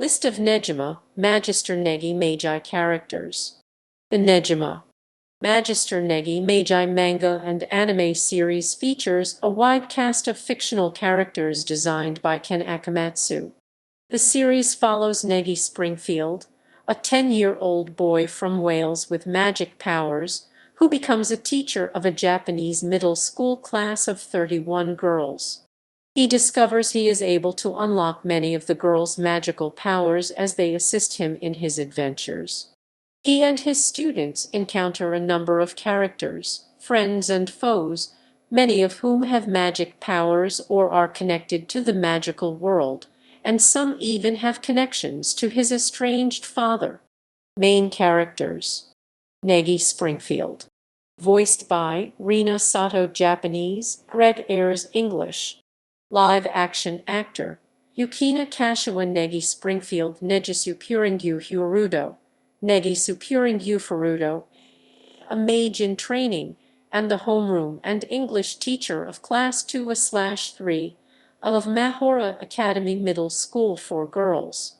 List of Negima, Magister Negi Magi characters. The Negima, Magister Negi Magi manga and anime series features a wide cast of fictional characters designed by Ken Akamatsu. The series follows Negi Springfield, a 10-year-old boy from Wales with magic powers, who becomes a teacher of a Japanese middle school class of 31 girls. He discovers he is able to unlock many of the girls' magical powers as they assist him in his adventures. He and his students encounter a number of characters, friends and foes, many of whom have magic powers or are connected to the magical world, and some even have connections to his estranged father. Main characters. Negi Springfield. Voiced by Rina Sato Japanese, Greg Ayres English. Live-action actor. Yukina Kashiwa Negi Springfield Negisu Puringyu Hyurudo. Negisu Puringyu Furudo. A mage in training, and the homeroom and English teacher of Class 2/3 of Mahora Academy Middle School for Girls.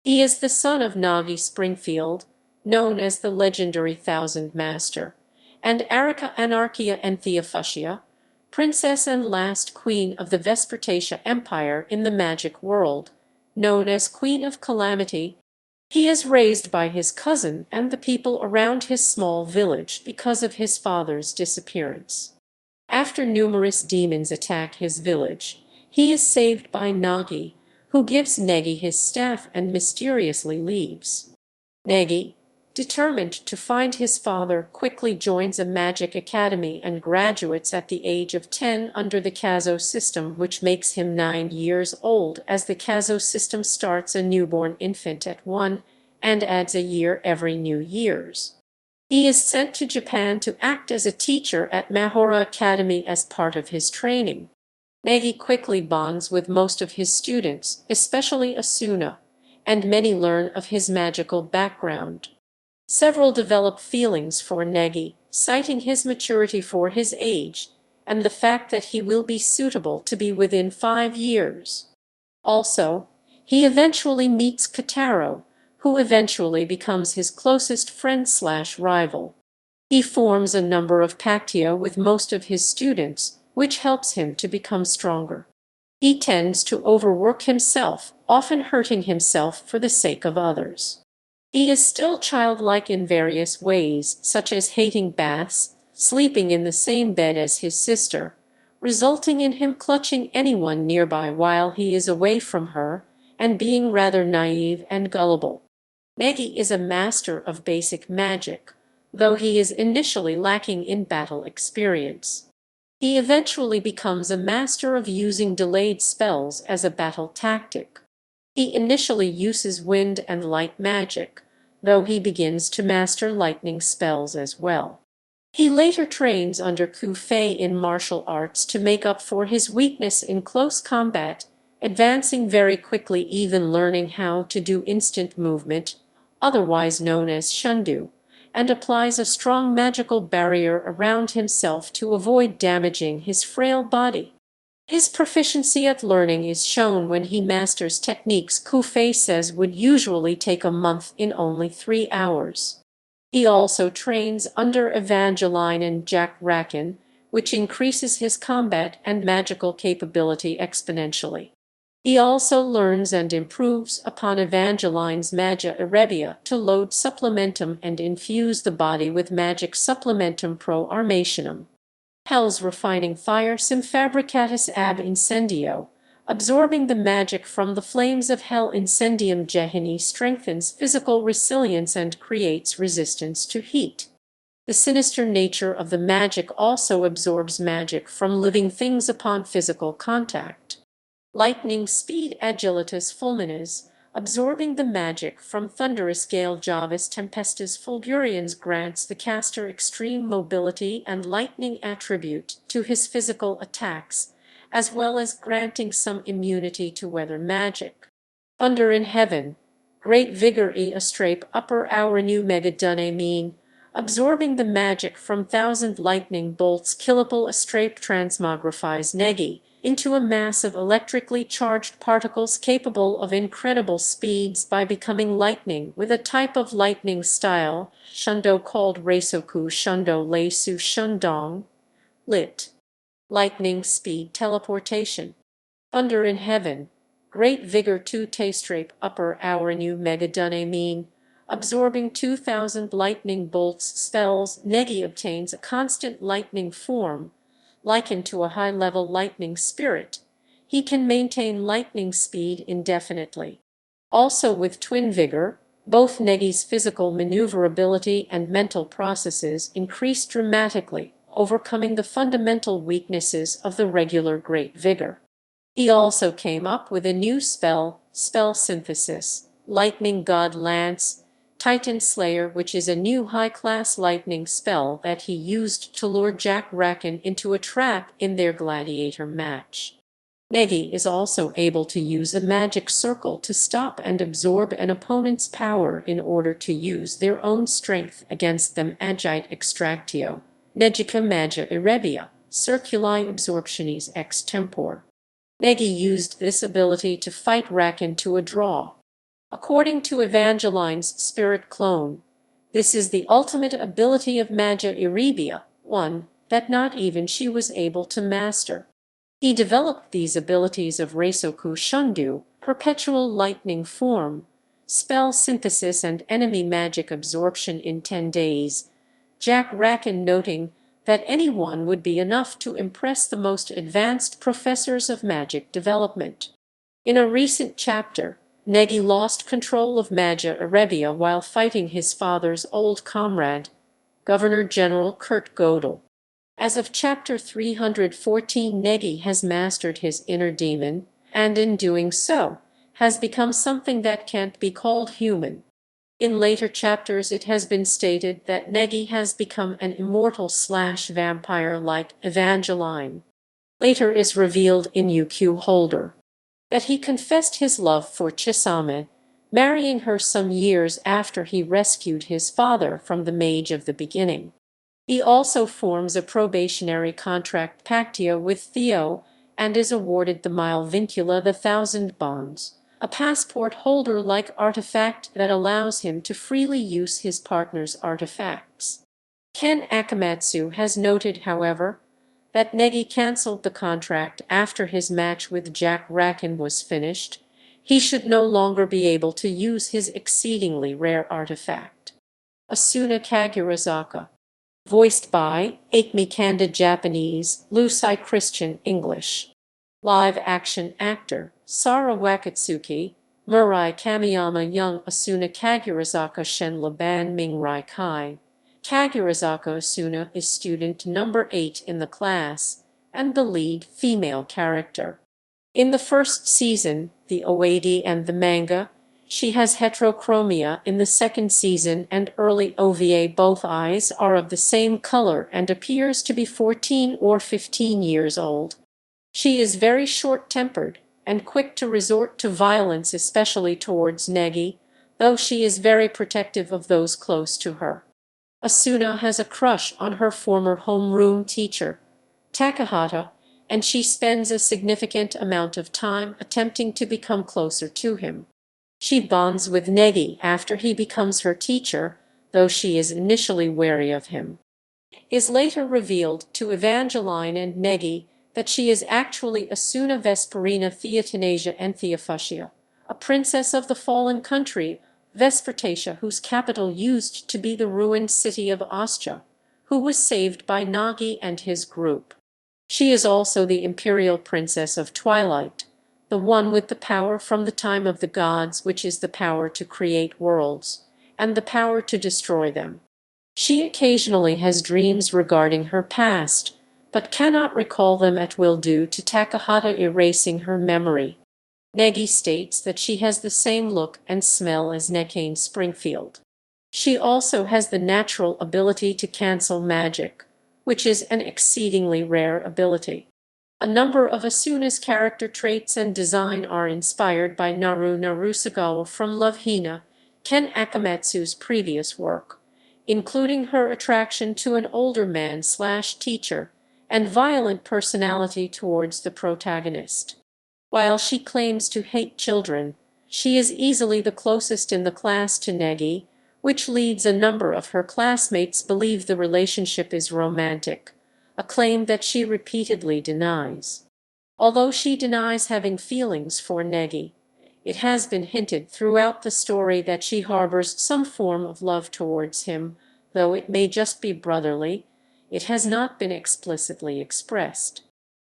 He is the son of Negi Springfield, known as the legendary Thousand Master, and Arika Anarchia and Theophasia, princess and last queen of the Vespertatia Empire in the magic world, known as Queen of Calamity. He is raised by his cousin and the people around his small village because of his father's disappearance. After numerous demons attack his village, he is saved by Negi, who gives Negi his staff and mysteriously leaves. Negi, determined to find his father, quickly joins a magic academy and graduates at the age of 10 under the Kazo system, which makes him 9 years old, as the Kazo system starts a newborn infant at 1 and adds a year every new years. He is sent to Japan to act as a teacher at Mahora Academy as part of his training. Negi quickly bonds with most of his students, especially Asuna, and many learn of his magical background. Several develop feelings for Negi, citing his maturity for his age, and the fact that he will be suitable to be within 5 years. Also, he eventually meets Kotaro, who eventually becomes his closest friend/rival. He forms a number of pactia with most of his students, which helps him to become stronger. He tends to overwork himself, often hurting himself for the sake of others. He is still childlike in various ways, such as hating baths, sleeping in the same bed as his sister, resulting in him clutching anyone nearby while he is away from her, and being rather naive and gullible. Negi is a master of basic magic, though he is initially lacking in battle experience. He eventually becomes a master of using delayed spells as a battle tactic. He initially uses wind and light magic, though he begins to master lightning spells as well. He later trains under Ku Fei in martial arts to make up for his weakness in close combat, advancing very quickly, even learning how to do instant movement, otherwise known as shundu, and applies a strong magical barrier around himself to avoid damaging his frail body. His proficiency at learning is shown when he masters techniques Ku Fei says would usually take a month in only 3 hours. He also trains under Evangeline and Jack Rakin, which increases his combat and magical capability exponentially. He also learns and improves upon Evangeline's Magia Erebia to load supplementum and infuse the body with magic supplementum pro armationum. Hell's refining fire sim fabricatus ab incendio, absorbing the magic from the flames of hell. Incendium Jehini strengthens physical resilience and creates resistance to heat. The sinister nature of the magic also absorbs magic from living things upon physical contact. Lightning speed agilitas fulminis, absorbing the magic from thunderous gale Javis tempestus fulgurians, grants the caster extreme mobility and lightning attribute to his physical attacks, as well as granting some immunity to weather magic. Thunder in heaven, great vigor e astrape upper aurinu megadune mean, absorbing the magic from 1,000 lightning bolts. Killable astrape transmogrifies Negi, into a mass of electrically charged particles capable of incredible speeds by becoming lightning with a type of lightning style, shundo called Reisoku Shundo Leisu Shundong, lit. Lightning speed teleportation. Thunder in heaven. Great vigor 2 Taistrape upper hour new megadune mean. Absorbing 2,000 lightning bolts spells, Negi obtains a constant lightning form, likened to a high-level lightning spirit. He can maintain lightning speed indefinitely. Also with twin vigor, both Negi's physical maneuverability and mental processes increase dramatically, overcoming the fundamental weaknesses of the regular great vigor. He also came up with a new spell synthesis, Lightning God Lance, Titan Slayer, which is a new high-class lightning spell that he used to lure Jack Raken into a trap in their gladiator match. Negi is also able to use a magic circle to stop and absorb an opponent's power in order to use their own strength against them. Agite Extractio, Negika Magia Irebia, Circuli Absorptionis ex Tempore. Negi used this ability to fight Raken to a draw. According to Evangeline's spirit clone, this is the ultimate ability of Magia Irebia, one that not even she was able to master. He developed these abilities of Reisoku Shundu, perpetual lightning form, spell synthesis and enemy magic absorption in 10 days, Jack Raken noting that anyone would be enough to impress the most advanced professors of magic development. In a recent chapter, Negi lost control of Magia Irebia while fighting his father's old comrade, Governor General Kurt Gödel. As of chapter 314, Negi has mastered his inner demon, and in doing so, has become something that can't be called human. In later chapters it has been stated that Negi has become an immortal/vampire like Evangeline. Later is revealed in UQ Holder that he confessed his love for Chisame, marrying her some years after he rescued his father from the Mage of the Beginning. He also forms a probationary contract pactio with Theo and is awarded the Malvincula, the Thousand Bonds, a passport holder-like artifact that allows him to freely use his partner's artifacts. Ken Akamatsu has noted, however, that Negi cancelled the contract after his match with Jack Raken was finished. He should no longer be able to use his exceedingly rare artifact. Asuna Kagurazaka. Voiced by Akemi Kanda Japanese, Lusai Christian English. Live action actor Sara Wakatsuki, Murai Kamiyama Young Asuna Kagurazaka Shen Laban Mingrai Kai. Kagurazaka Asuna is student number 8 in the class, and the lead female character. In the first season, the OAD and the manga, she has heterochromia. In the second season and early OVA, both eyes are of the same color and appears to be 14 or 15 years old. She is very short-tempered and quick to resort to violence, especially towards Negi, though she is very protective of those close to her. Asuna has a crush on her former homeroom teacher, Takahata, and she spends a significant amount of time attempting to become closer to him. She bonds with Negi after he becomes her teacher, though she is initially wary of him. It is later revealed to Evangeline and Negi that she is actually Asuna Vesperina Theatanasia Entheophasia, a princess of the fallen country, Vespertatia, whose capital used to be the ruined city of Ostia, who was saved by Nagi and his group. She is also the imperial princess of Twilight, the one with the power from the time of the gods, which is the power to create worlds, and the power to destroy them. She occasionally has dreams regarding her past, but cannot recall them at will due to Takahata erasing her memory. Negi states that she has the same look and smell as Ken Springfield. She also has the natural ability to cancel magic, which is an exceedingly rare ability. A number of Asuna's character traits and design are inspired by Naru Narusagawa from Love Hina, Ken Akamatsu's previous work, including her attraction to an older man/teacher, and violent personality towards the protagonist. While she claims to hate children, she is easily the closest in the class to Negi, which leads a number of her classmates believe the relationship is romantic, a claim that she repeatedly denies. Although she denies having feelings for Negi, it has been hinted throughout the story that she harbors some form of love towards him, though it may just be brotherly. It has not been explicitly expressed.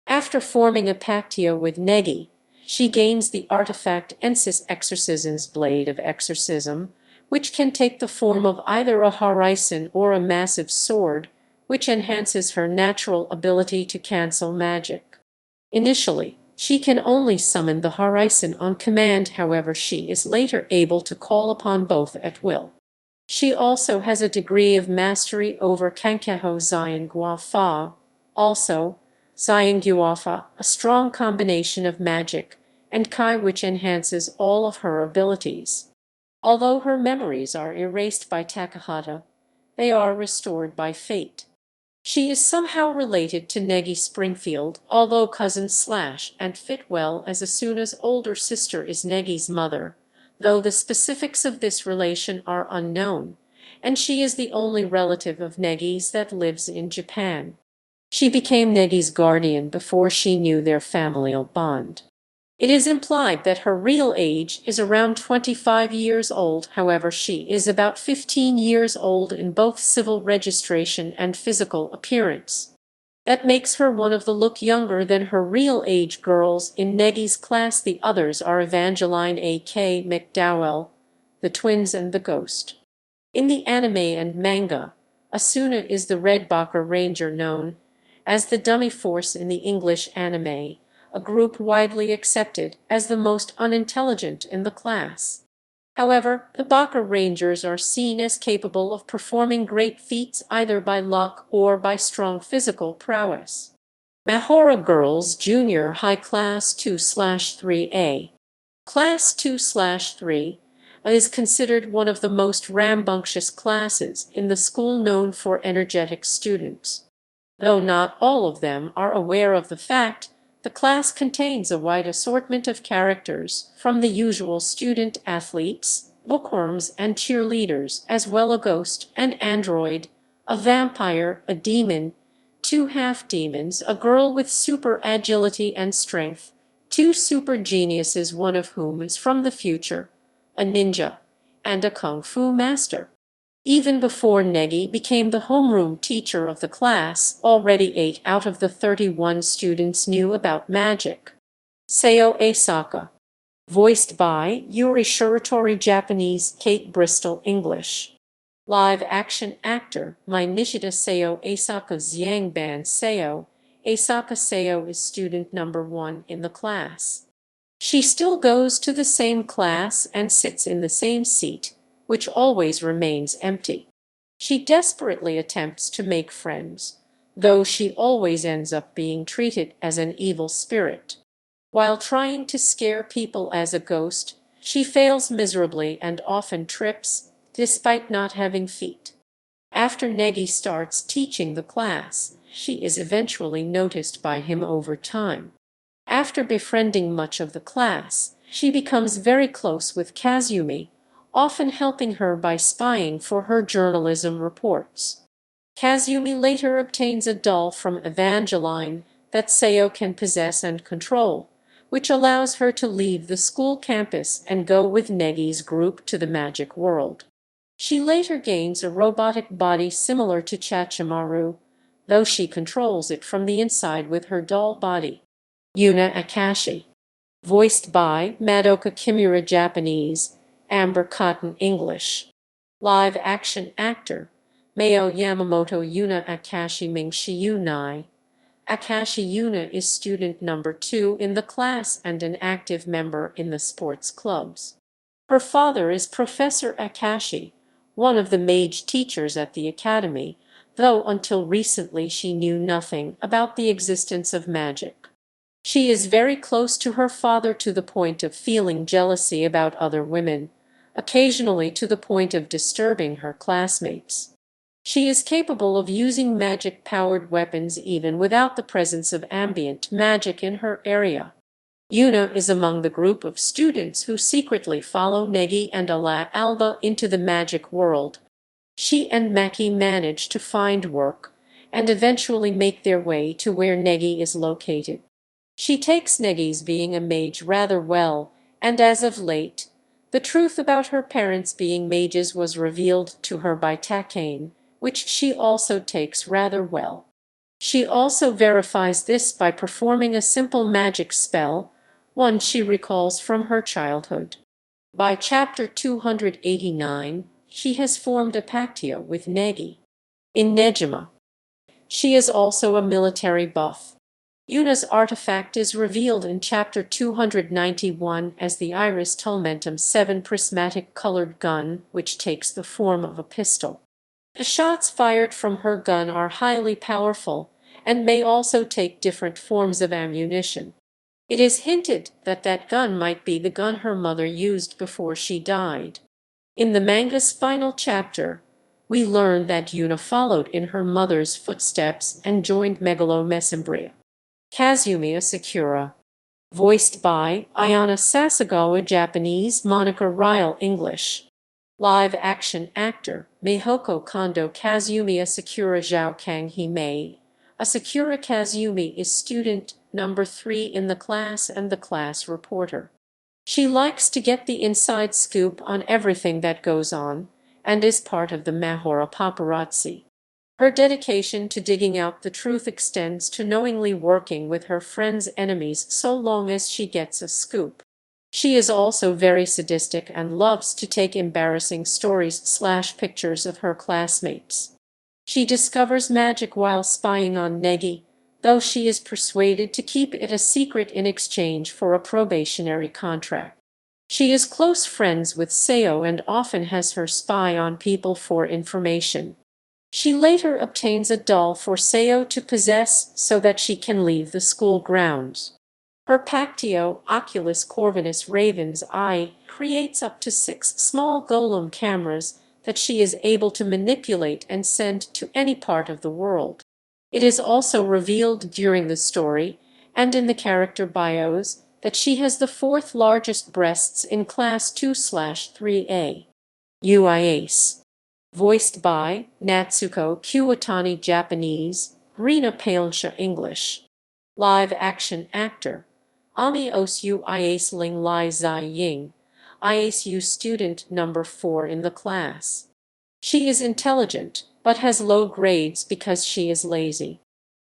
After forming a pactio with Negi, she gains the artifact Ensis Exorcism's Blade of Exorcism, which can take the form of either a horizon or a massive sword, which enhances her natural ability to cancel magic. Initially, she can only summon the horizon on command, however she is later able to call upon both at will. She also has a degree of mastery over Kankeho Zyanguafa, also Zyanguafa, a strong combination of magic and Kai which enhances all of her abilities. Although her memories are erased by Takahata, they are restored by fate. She is somehow related to Negi Springfield, although cousins and fit well as Asuna's older sister is Negi's mother, though the specifics of this relation are unknown, and she is the only relative of Negi's that lives in Japan. She became Negi's guardian before she knew their familial bond. It is implied that her real age is around 25 years old, however she is about 15 years old in both civil registration and physical appearance. That makes her one of the look younger than her real age girls in Negi's class. The others are Evangeline A.K. McDowell, the twins and the ghost. In the anime and manga, Asuna is the Red Baka Ranger known as the Dummy Force in the English anime, a group widely accepted as the most unintelligent in the class. However, the Baka Rangers are seen as capable of performing great feats either by luck or by strong physical prowess. Mahora Girls Junior High Class 2/3A. Class 2/3 is considered one of the most rambunctious classes in the school, known for energetic students. Though not all of them are aware of the fact, the class contains a wide assortment of characters, from the usual student athletes, bookworms, and cheerleaders, as well a ghost, an android, a vampire, a demon, two half-demons, a girl with super agility and strength, two super geniuses, one of whom is from the future, a ninja, and a kung fu master. Even before Negi became the homeroom teacher of the class, already 8 out of the 31 students knew about magic. Sayo Aisaka. Voiced by Yuri Shiratori, Japanese, Kate Bristol, English. Live action actor, Mai Nishida. Sayo Aisaka. Xiangban Sayo. Aisaka Sayo is student number 1 in the class. She still goes to the same class and sits in the same seat, which always remains empty. She desperately attempts to make friends, though she always ends up being treated as an evil spirit. While trying to scare people as a ghost, she fails miserably and often trips, despite not having feet. After Negi starts teaching the class, she is eventually noticed by him over time. After befriending much of the class, she becomes very close with Kazumi, often helping her by spying for her journalism reports. Kazumi later obtains a doll from Evangeline that Sayo can possess and control, which allows her to leave the school campus and go with Negi's group to the magic world. She later gains a robotic body similar to Chachamaru, though she controls it from the inside with her doll body. Yūna Akashi. Voiced by Madoka Kugimiya, Japanese, Amber Cotton, English. Live action actor, Mayo Yamamoto. Yūna Akashi Mingshi Yunai. Akashi Yuna is student number 2 in the class and an active member in the sports clubs. Her father is Professor Akashi, one of the mage teachers at the academy, though until recently she knew nothing about the existence of magic. She is very close to her father to the point of feeling jealousy about other women, occasionally to the point of disturbing her classmates. She is capable of using magic-powered weapons even without the presence of ambient magic in her area. Yuna is among the group of students who secretly follow Negi and Alba into the magic world. She and Makie manage to find work and eventually make their way to where Negi is located. She takes Negi's being a mage rather well, and as of late, the truth about her parents being mages was revealed to her by Takane, which she also takes rather well. She also verifies this by performing a simple magic spell, one she recalls from her childhood. By chapter 289, she has formed a pactio with Negi. In Negima, she is also a military buff. Yuna's artifact is revealed in chapter 291 as the Iris Tulmentum 7 prismatic colored gun, which takes the form of a pistol. The shots fired from her gun are highly powerful and may also take different forms of ammunition. It is hinted that that gun might be the gun her mother used before she died. In the manga's final chapter, we learn that Yuna followed in her mother's footsteps and joined Megalomesembria. Kazumi Asakura. Voiced by Ayana Sasegawa, Japanese, Monica Ryle, English. Live-action actor Mihoko Kondo. Kazumi Asakura. Zhao Kang Himei. Asakura Kazumi is student number 3 in the class and the class reporter. She likes to get the inside scoop on everything that goes on, and is part of the Mahora paparazzi. Her dedication to digging out the truth extends to knowingly working with her friends' enemies so long as she gets a scoop. She is also very sadistic and loves to take embarrassing stories/pictures of her classmates. She discovers magic while spying on Negi, though she is persuaded to keep it a secret in exchange for a probationary contract. She is close friends with Sayo and often has her spy on people for information. She later obtains a doll for Sayo to possess so that she can leave the school grounds. Her Pactio Oculus Corvinus Raven's Eye creates up to 6 small golem cameras that she is able to manipulate and send to any part of the world. It is also revealed during the story and in the character bios that she has the 4th largest breasts in Class 2/3A. Yue Ayase. Voiced by Natsuko Kiwatani, Japanese, Rina Palensha, English. Live-action actor Ami-Os Yue Ayase. Ling Lai Zai Ying. ISU student number 4 in the class. She is intelligent, but has low grades because she is lazy.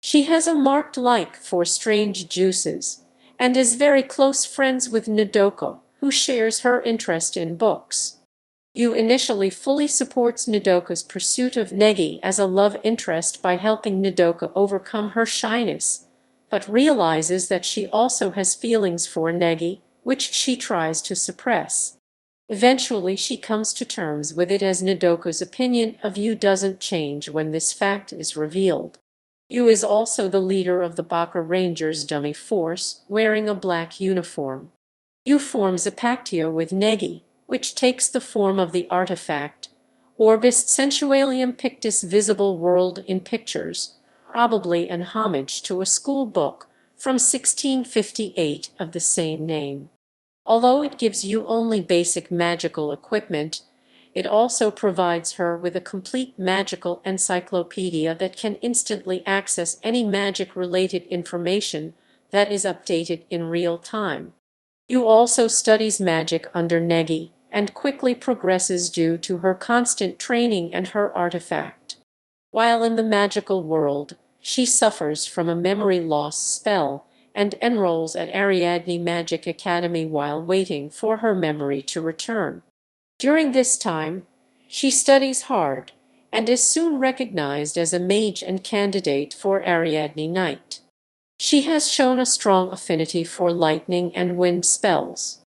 She has a marked like for strange juices, and is very close friends with Nodoko, who shares her interest in books. Yu initially fully supports Nodoka's pursuit of Negi as a love interest by helping Nodoka overcome her shyness, but realizes that she also has feelings for Negi, which she tries to suppress. Eventually, she comes to terms with it as Nodoka's opinion of Yu doesn't change when this fact is revealed. Yu is also the leader of the Baka Rangers dummy force, wearing a black uniform. Yu forms a pactio with Negi, which takes the form of the artifact, Orbis Sensualium Pictus Visible World in Pictures, probably an homage to a school book from 1658 of the same name. Although it gives you only basic magical equipment, it also provides her with a complete magical encyclopedia that can instantly access any magic-related information that is updated in real time. Yu also studies magic under Negi, and quickly progresses due to her constant training and her artifact. While in the magical world, she suffers from a memory loss spell and enrolls at Ariadne Magic Academy while waiting for her memory to return. During this time, she studies hard and is soon recognized as a mage and candidate for Ariadne Knight. She has shown a strong affinity for lightning and wind spells.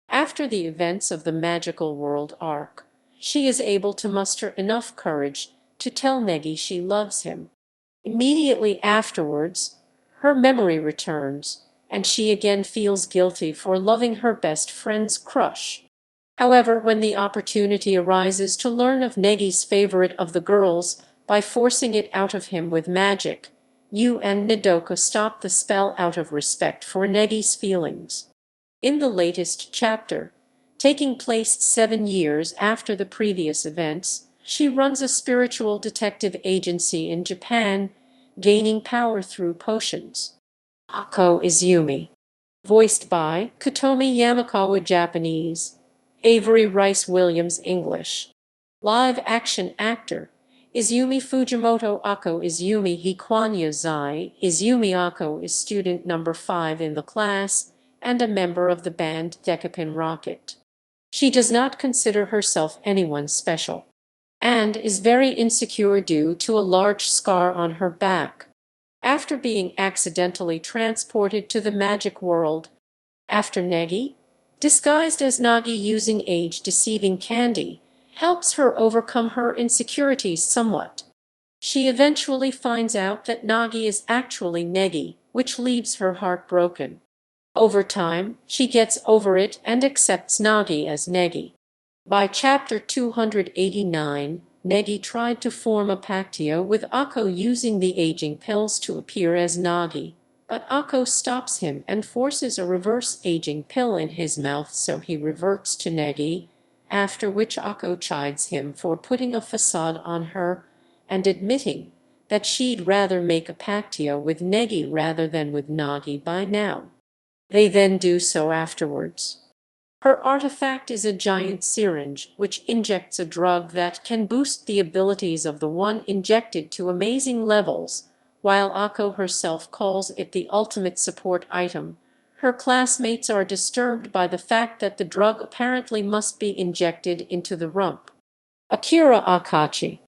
After the events of the Magical World arc, she is able to muster enough courage to tell Negi she loves him. Immediately afterwards, her memory returns, and she again feels guilty for loving her best friend's crush. However, when the opportunity arises to learn of Negi's favorite of the girls, by forcing it out of him with magic. Yu and Nodoka stop the spell out of respect for Negi's feelings. In the latest chapter, taking place 7 years after the previous events, she runs a spiritual detective agency in Japan, gaining power through potions. Ako Izumi. Voiced by Kotomi Yamakawa Japanese, Avery Rice Williams English. Live action actor Izumi Fujimoto. Ako Izumi Hikwanya Zai. Izumi Ako is student number 5 in the class and a member of the band Decapin Rocket. She does not consider herself anyone special and is very insecure due to a large scar on her back after being accidentally transported to the magic world. After Negi, disguised as Nagi using age-deceiving candy, helps her overcome her insecurities somewhat. She eventually finds out that Nagi is actually Negi, which leaves her heartbroken. Over time, she gets over it and accepts Nagi as Negi. By chapter 289, Negi tried to form a pactio with Ako using the aging pills to appear as Nagi, but Ako stops him and forces a reverse aging pill in his mouth so he reverts to Negi, after which Ako chides him for putting a facade on her and admitting that she'd rather make a pactio with Negi rather than with Nagi by now. They then do so afterwards. Her artifact is a giant syringe, which injects a drug that can boost the abilities of the one injected to amazing levels, while Ako herself calls it the ultimate support item. Her classmates are disturbed by the fact that the drug apparently must be injected into the rump. Akira Okochi.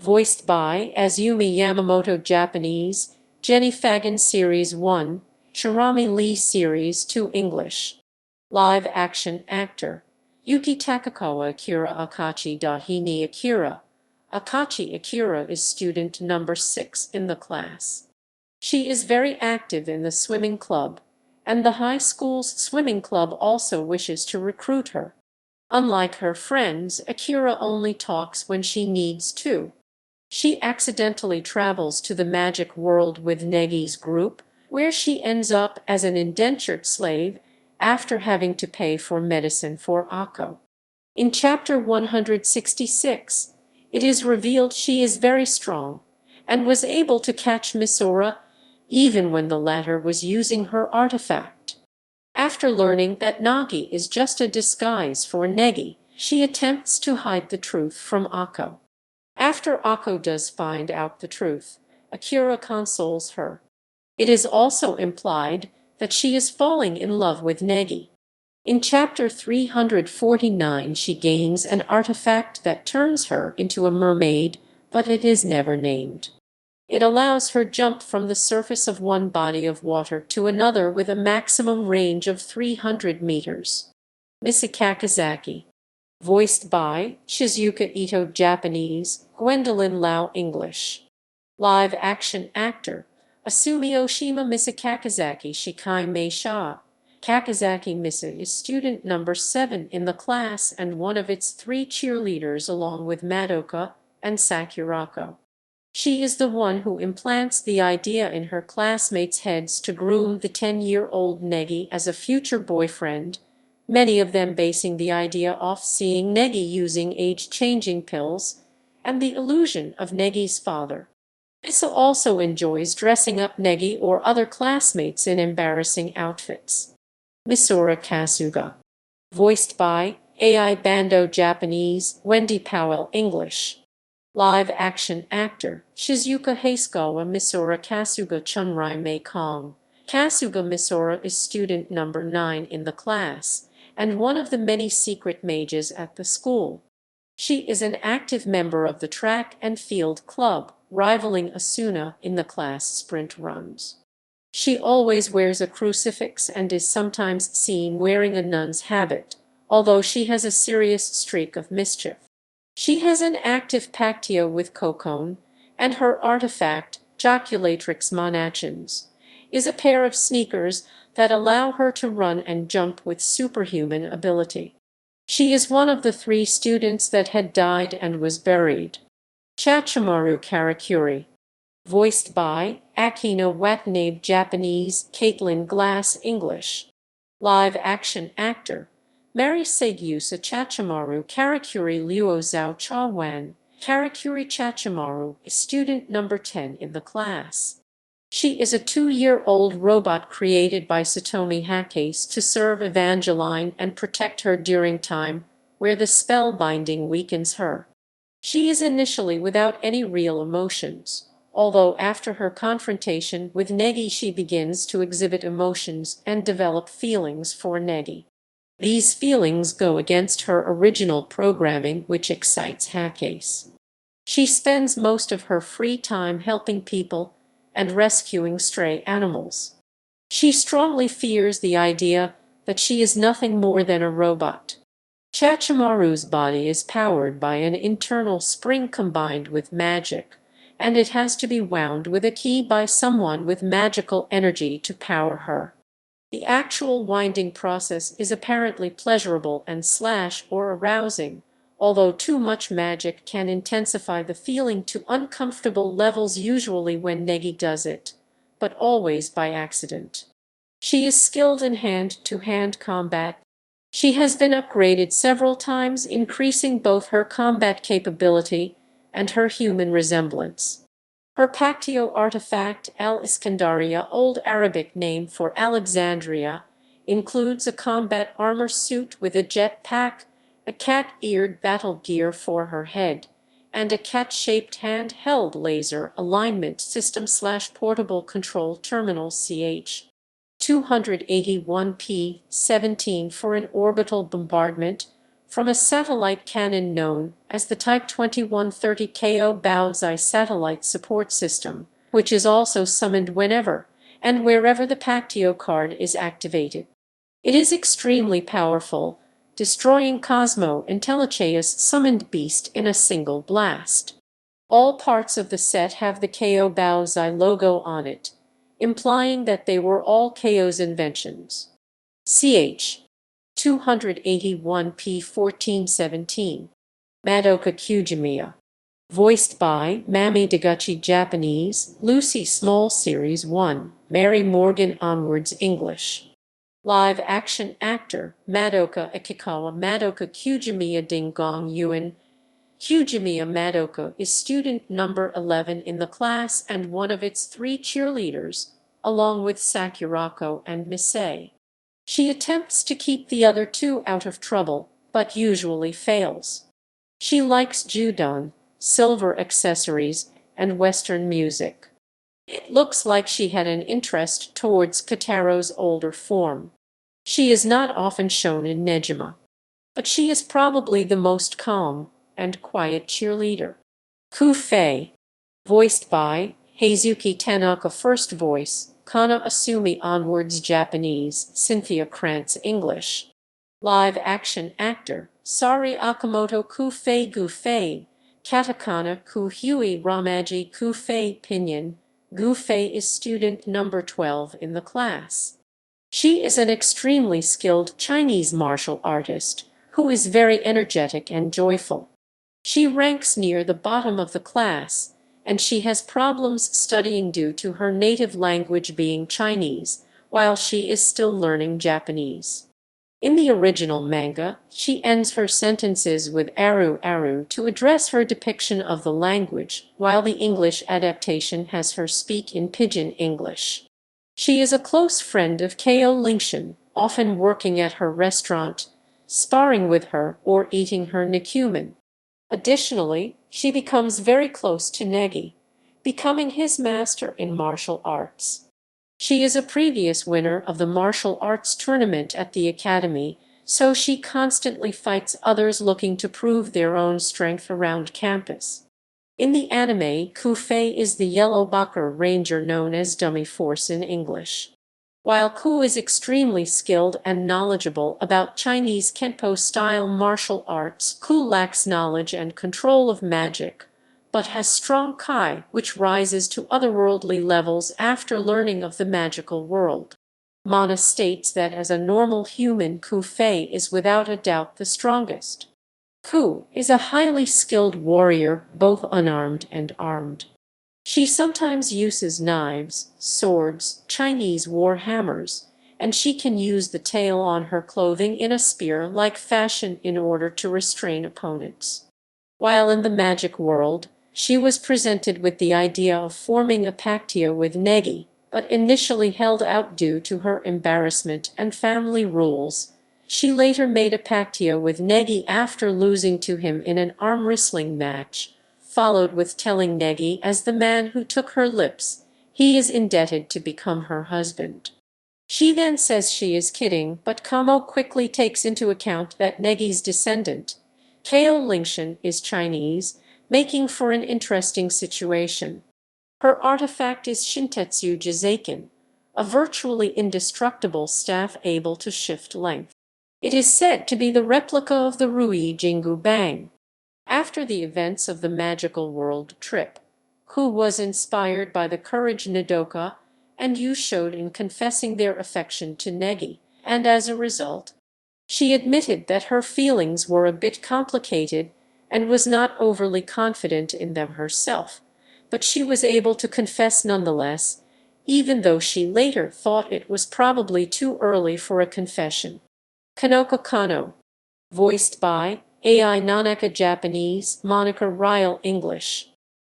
Voiced by Azumi Yamamoto Japanese, Jenny Fagan Series 1, Shirami Lee Series 2 English. Live action actor Yuki Takakawa. Akira Akachi. Hini Akira. Akachi Akira is student number 6 in the class. She is very active in the swimming club, and the high school's swimming club also wishes to recruit her. Unlike her friends, Akira only talks when she needs to. She accidentally travels to the magic world with Negi's group, where she ends up as an indentured slave after having to pay for medicine for Ako. In chapter 166, it is revealed she is very strong and was able to catch Misora even when the latter was using her artifact. After learning that Nagi is just a disguise for Negi, she attempts to hide the truth from Ako. After Ako does find out the truth, Akira consoles her. It is also implied that she is falling in love with Negi. In chapter 349 she gains an artifact that turns her into a mermaid, but it is never named. It allows her jump from the surface of one body of water to another with a maximum range of 300 meters. Misa Kakizaki. Voiced by Shizuka Ito Japanese, Gwendolyn Lau English. Live action actor Asumi Oshima. Misa Kakizaki Shikai Meisha. Kakizaki Misa is student number 7 in the class and one of its 3 cheerleaders along with Madoka and Sakurako. She is the one who implants the idea in her classmates' heads to groom the 10-year-old Negi as a future boyfriend, many of them basing the idea off seeing Negi using age-changing pills and the illusion of Negi's father. Misa also enjoys dressing up Negi or other classmates in embarrassing outfits. Misora Kasuga. Voiced by AI Bando Japanese, Wendy Powell English. Live action actor Shizuka Hasegawa. Misora Kasuga Chunrai Mekong. Kasuga Misora is student number 9 in the class and one of the many secret mages at the school. She is an active member of the track and field club, rivaling Asuna in the class sprint runs. She always wears a crucifix and is sometimes seen wearing a nun's habit, although she has a serious streak of mischief. She has an active pactio with Kokon, and her artifact, Joculatrix Monachins, is a pair of sneakers that allow her to run and jump with superhuman ability. She is one of the 3 students that had died and was buried. Chachamaru Karakuri. Voiced by Akina Watanabe Japanese, Caitlin Glass English. Live action actor. Mary Segusa Chachamaru Karakuri Luo Zhao Chawan. Karakuri Chachamaru is student number 10 in the class. She is a 2-year-old robot created by Satomi Hakase to serve Evangeline and protect her during time where the spell binding weakens her. She is initially without any real emotions, although after her confrontation with Negi she begins to exhibit emotions and develop feelings for Negi. These feelings go against her original programming, which excites Hakase. She spends most of her free time helping people and rescuing stray animals. She strongly fears the idea that she is nothing more than a robot. Chachamaru's body is powered by an internal spring combined with magic, and it has to be wound with a key by someone with magical energy to power her. The actual winding process is apparently pleasurable and or arousing, although too much magic can intensify the feeling to uncomfortable levels, usually when Negi does it, but always by accident. She is skilled in hand-to-hand combat. She has been upgraded several times, increasing both her combat capability and her human resemblance. Her Pactio artifact, Al-Iskandaria, Old Arabic name for Alexandria, includes a combat armor suit with a jet pack, a cat-eared battle gear for her head, and a cat-shaped handheld laser alignment system/portable control terminal CH. 281P-17 for an orbital bombardment from a satellite cannon known as the Type 2130 KO Baozai satellite support system, which is also summoned whenever and wherever the Pactio card is activated. It is extremely powerful, destroying Cosmo Intellichea's summoned beast in a single blast. All parts of the set have the KO Baozai logo on it, implying that they were all KO's inventions. Ch. 281P1417. Madoka Kugimiya. Voiced by Mami Deguchi Japanese, Lucy Small Series 1, Mary Morgan onwards English. Live action actor, Madoka Akikawa Madoka Kugimiya Dingong Yuan. Kugimiya Madoka is student number 11 in the class and one of its 3 cheerleaders, along with Sakurako and Misei. She attempts to keep the other 2 out of trouble, but usually fails. She likes judon, silver accessories, and Western music. It looks like she had an interest towards Kataro's older form. She is not often shown in Negima, but she is probably the most calm and quiet cheerleader. Kufei. Voiced by Heizuki Tanaka. First voice, Kana Asumi onwards Japanese, Cynthia Krantz English. Live action actor, Sari Akamoto Kufei Gufei, katakana Kuhui Ramaji Kufei Pinyin. Gufei is student number 12 in the class. She is an extremely skilled Chinese martial artist who is very energetic and joyful. She ranks near the bottom of the class, and she has problems studying due to her native language being Chinese, while she is still learning Japanese. In the original manga, she ends her sentences with aru aru to address her depiction of the language, while the English adaptation has her speak in Pidgin English. She is a close friend of Chao Lingshen, often working at her restaurant, sparring with her, or eating her nikumen. Additionally, she becomes very close to Negi, becoming his master in martial arts. She is a previous winner of the martial arts tournament at the academy, so she constantly fights others looking to prove their own strength around campus. In the anime, Kufei is the yellow Bakar ranger known as Dummy Force in English. While Ku is extremely skilled and knowledgeable about Chinese Kenpo-style martial arts, Ku lacks knowledge and control of magic, but has strong Kai, which rises to otherworldly levels after learning of the magical world. Mana states that as a normal human, Kufei is without a doubt the strongest. Ku is a highly skilled warrior, both unarmed and armed. She sometimes uses knives, swords, Chinese war hammers, and she can use the tail on her clothing in a spear-like fashion in order to restrain opponents. While in the magic world, she was presented with the idea of forming a pactio with Negi, but initially held out due to her embarrassment and family rules. She later made a pactio with Negi after losing to him in an arm wrestling match, followed with telling Negi as the man who took her lips, he is indebted to become her husband. She then says she is kidding, but Kamo quickly takes into account that Negi's descendant, Chao Lingshen, is Chinese, making for an interesting situation. Her artifact is Shintetsu Jizaken, a virtually indestructible staff able to shift length. It is said to be the replica of the Rui Jingu Bang. After the events of the magical world trip, Ku was inspired by the courage Nodoka and Yu showed in confessing their affection to Negi, and as a result, she admitted that her feelings were a bit complicated and was not overly confident in them herself, but she was able to confess nonetheless, even though she later thought it was probably too early for a confession. Konoka Konoe, voiced by AI Nanaka Japanese, Monica Ryle English.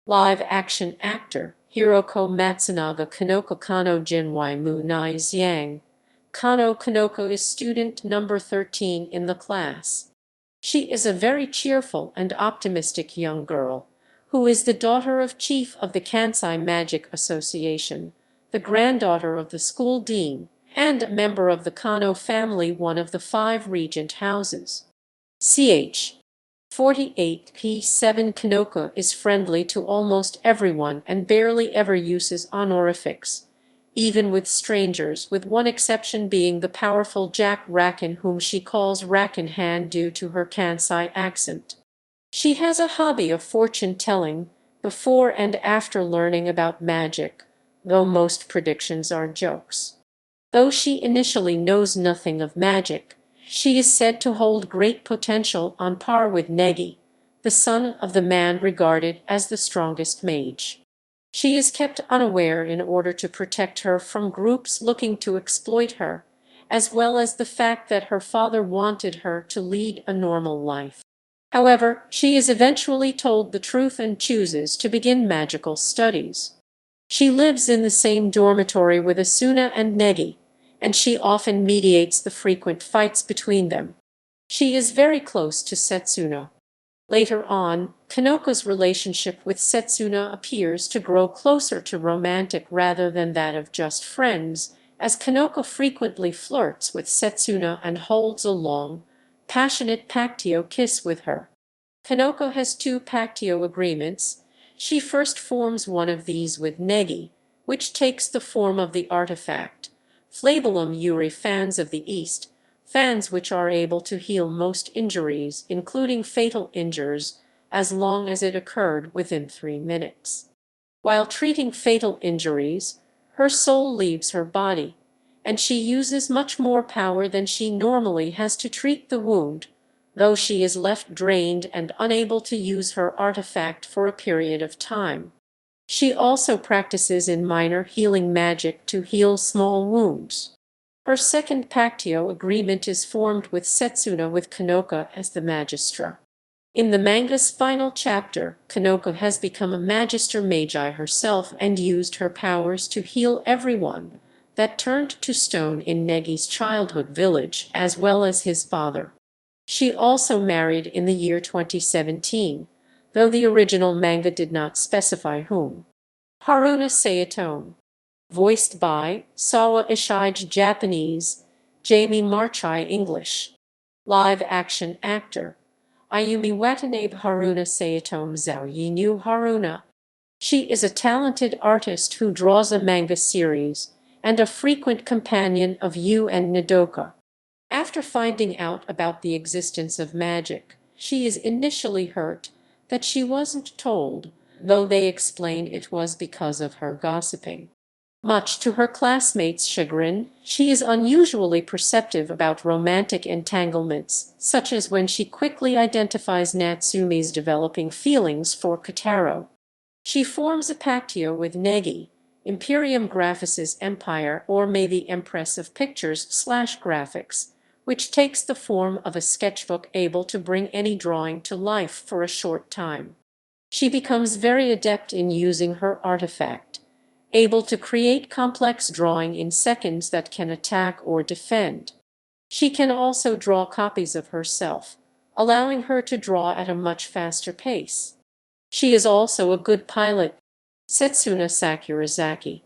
Live-action actor Hiroko Matsunaga Konoka Konoe Jinwai Mu Nai Xiang. Konoka is student number 13 in the class. She is a very cheerful and optimistic young girl, who is the daughter of chief of the Kansai Magic Association, the granddaughter of the school dean, and a member of the Konoe family, one of the 5 regent houses. Ch. 48p7 Konoka is friendly to almost everyone and barely ever uses honorifics, even with strangers, with one exception being the powerful Jack Rakin, whom she calls Rakin Han due to her Kansai accent. She has a hobby of fortune-telling before and after learning about magic, though most predictions are jokes. Though she initially knows nothing of magic, she is said to hold great potential on par with Negi, the son of the man regarded as the strongest mage. She is kept unaware in order to protect her from groups looking to exploit her, as well as the fact that her father wanted her to lead a normal life. However, she is eventually told the truth and chooses to begin magical studies. She lives in the same dormitory with Asuna and Negi, and she often mediates the frequent fights between them. She is very close to Setsuna. Later on, Konoka's relationship with Setsuna appears to grow closer to romantic rather than that of just friends, as Konoka frequently flirts with Setsuna and holds a long, passionate pactio kiss with her. Konoka has 2 pactio agreements. She first forms one of these with Negi, which takes the form of the artifact, Flabellum Yuri Fans of the East, fans which are able to heal most injuries, including fatal injuries, as long as it occurred within 3 minutes. While treating fatal injuries, her soul leaves her body, and she uses much more power than she normally has to treat the wound, though she is left drained and unable to use her artifact for a period of time. She also practices in minor healing magic to heal small wounds. Her second pactio agreement is formed with Setsuna with Konoka as the Magistra. In the manga's final chapter, Konoka has become a Magister Magi herself and used her powers to heal everyone that turned to stone in Negi's childhood village, as well as his father. She also married in the year 2017, though the original manga did not specify whom. Haruna Saotome, voiced by Sayo Aisaka Japanese, Jamie Marchai English. Live-action actor Ayumi Watanabe Haruna Saotome Zhao Yinu Haruna. She is a talented artist who draws a manga series and a frequent companion of Yu and Nodoka. After finding out about the existence of magic, she is initially hurt that she wasn't told, though they explain it was because of her gossiping. Much to her classmates' chagrin, she is unusually perceptive about romantic entanglements, such as when she quickly identifies Natsume's developing feelings for Kotaro. She forms a pactio with Negi, Imperium Graphicis Empire, or may the Empress of Pictures/Graphics, which takes the form of a sketchbook able to bring any drawing to life for a short time. She becomes very adept in using her artifact, able to create complex drawing in seconds that can attack or defend. She can also draw copies of herself, allowing her to draw at a much faster pace. She is also a good pilot. Setsuna Sakurazaki.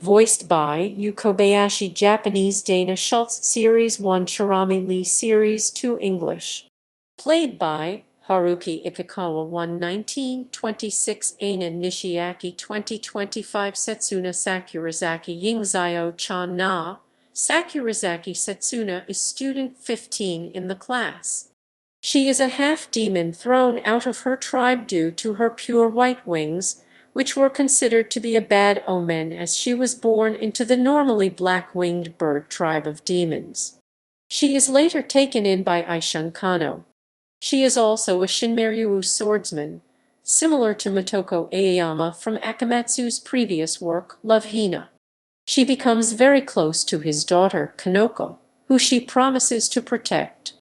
Voiced by Yu Kobayashi, Japanese, Dana Schultz, Series 1, Chirami Lee, Series 2, English. Played by Haruki Ikikawa, 1926, Aina Nishiaki, 2025, Setsuna Sakurazaki, Yingzio Chan Na. Sakurazaki Setsuna is student 15 in the class. She is a half-demon thrown out of her tribe due to her pure white wings, which were considered to be a bad omen as she was born into the normally black-winged bird tribe of demons. She is later taken in by Aishan Kano. She is also a Shinmeryu swordsman, similar to Motoko Aoyama from Akamatsu's previous work, Love Hina. She becomes very close to his daughter, Konoko, who she promises to protect.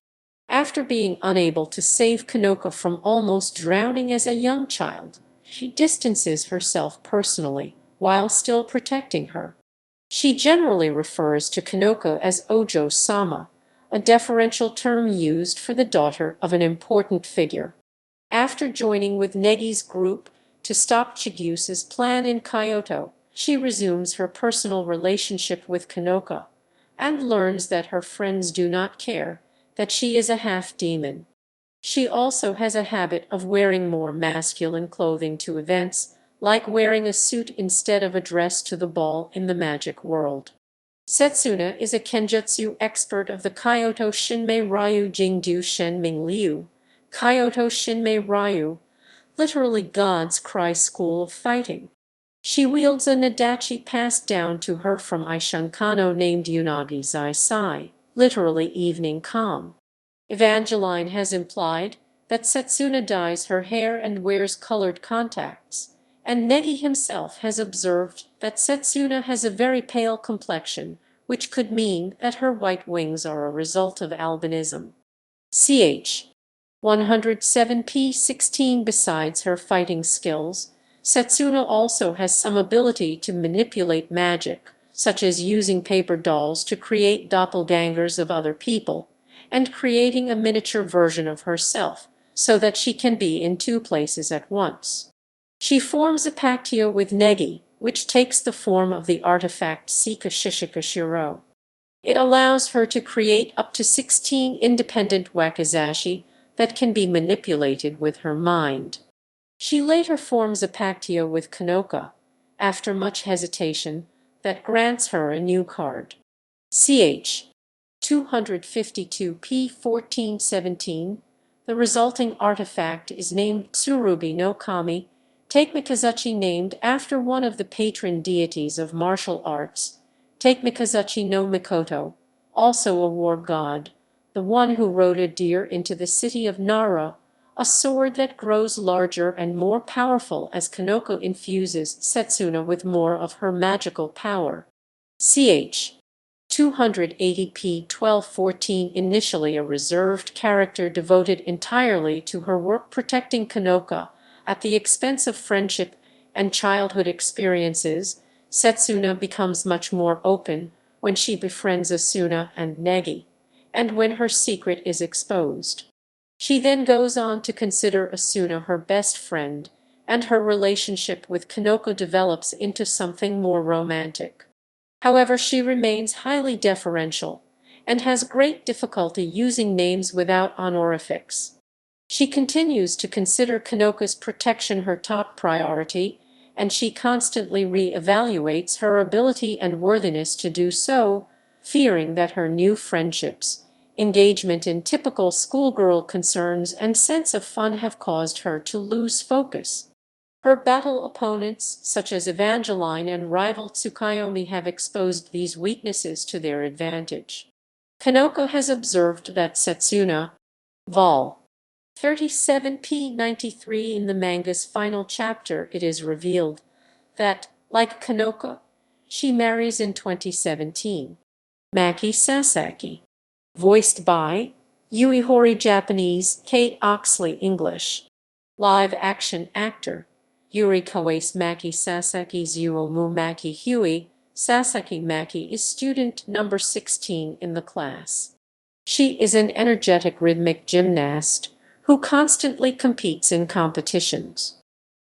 After being unable to save Konoko from almost drowning as a young child, she distances herself personally, while still protecting her. She generally refers to Konoko as Ojo-sama, a deferential term used for the daughter of an important figure. After joining with Negi's group to stop Chigusa's plan in Kyoto, she resumes her personal relationship with Konoko, and learns that her friends do not care that she is a half-demon. She also has a habit of wearing more masculine clothing to events, like wearing a suit instead of a dress to the ball in the magic world. Setsuna is a kenjutsu expert of the Kyoto Shinmei Ryu Jingdu Shenming Liu, Kyoto Shinmei Ryu, literally God's Cry School of Fighting. She wields a nadachi passed down to her from Aishan Kano named Unagi Zai Sai, literally evening calm. Evangeline has implied that Setsuna dyes her hair and wears colored contacts, and Negi himself has observed that Setsuna has a very pale complexion, which could mean that her white wings are a result of albinism. Ch. 107p16. Besides her fighting skills, Setsuna also has some ability to manipulate magic, such as using paper dolls to create doppelgangers of other people, and creating a miniature version of herself, so that she can be in two places at once. She forms a pactio with Negi, which takes the form of the artifact Sika Shishika Shiro. It allows her to create up to 16 independent wakizashi that can be manipulated with her mind. She later forms a pactio with Konoko, after much hesitation, that grants her a new card. Ch. 252p1417. The resulting artifact is named Tsurubi no Kami, Take-Mikazuchi, named after one of the patron deities of martial arts, Take-Mikazuchi no Mikoto, also a war god, the one who rode a deer into the city of Nara, a sword that grows larger and more powerful as Konoko infuses Setsuna with more of her magical power. Ch. 280p1214. Initially a reserved character devoted entirely to her work protecting Konoko at the expense of friendship and childhood experiences, Setsuna becomes much more open when she befriends Asuna and Negi, and when her secret is exposed. She then goes on to consider Asuna her best friend, and her relationship with Konoko develops into something more romantic. However, she remains highly deferential and has great difficulty using names without honorifics. She continues to consider Konoko's protection her top priority, and she constantly re-evaluates her ability and worthiness to do so, fearing that her new friendships, engagement in typical schoolgirl concerns, and sense of fun have caused her to lose focus. Her battle opponents, such as Evangeline and rival Tsukuyomi, have exposed these weaknesses to their advantage. Konoka has observed that Setsuna, Vol. 37p. 93 in the manga's final chapter, it is revealed that, like Konoka, she marries in 2017. Makie Sasaki. Voiced by Yui Horii Japanese, Kate Oxley English. Live-action actor Yuri Kawase. Makie Sasaki's Uomu Makie Huey. Sasaki Makie is student number 16 in the class. She is an energetic rhythmic gymnast who constantly competes in competitions.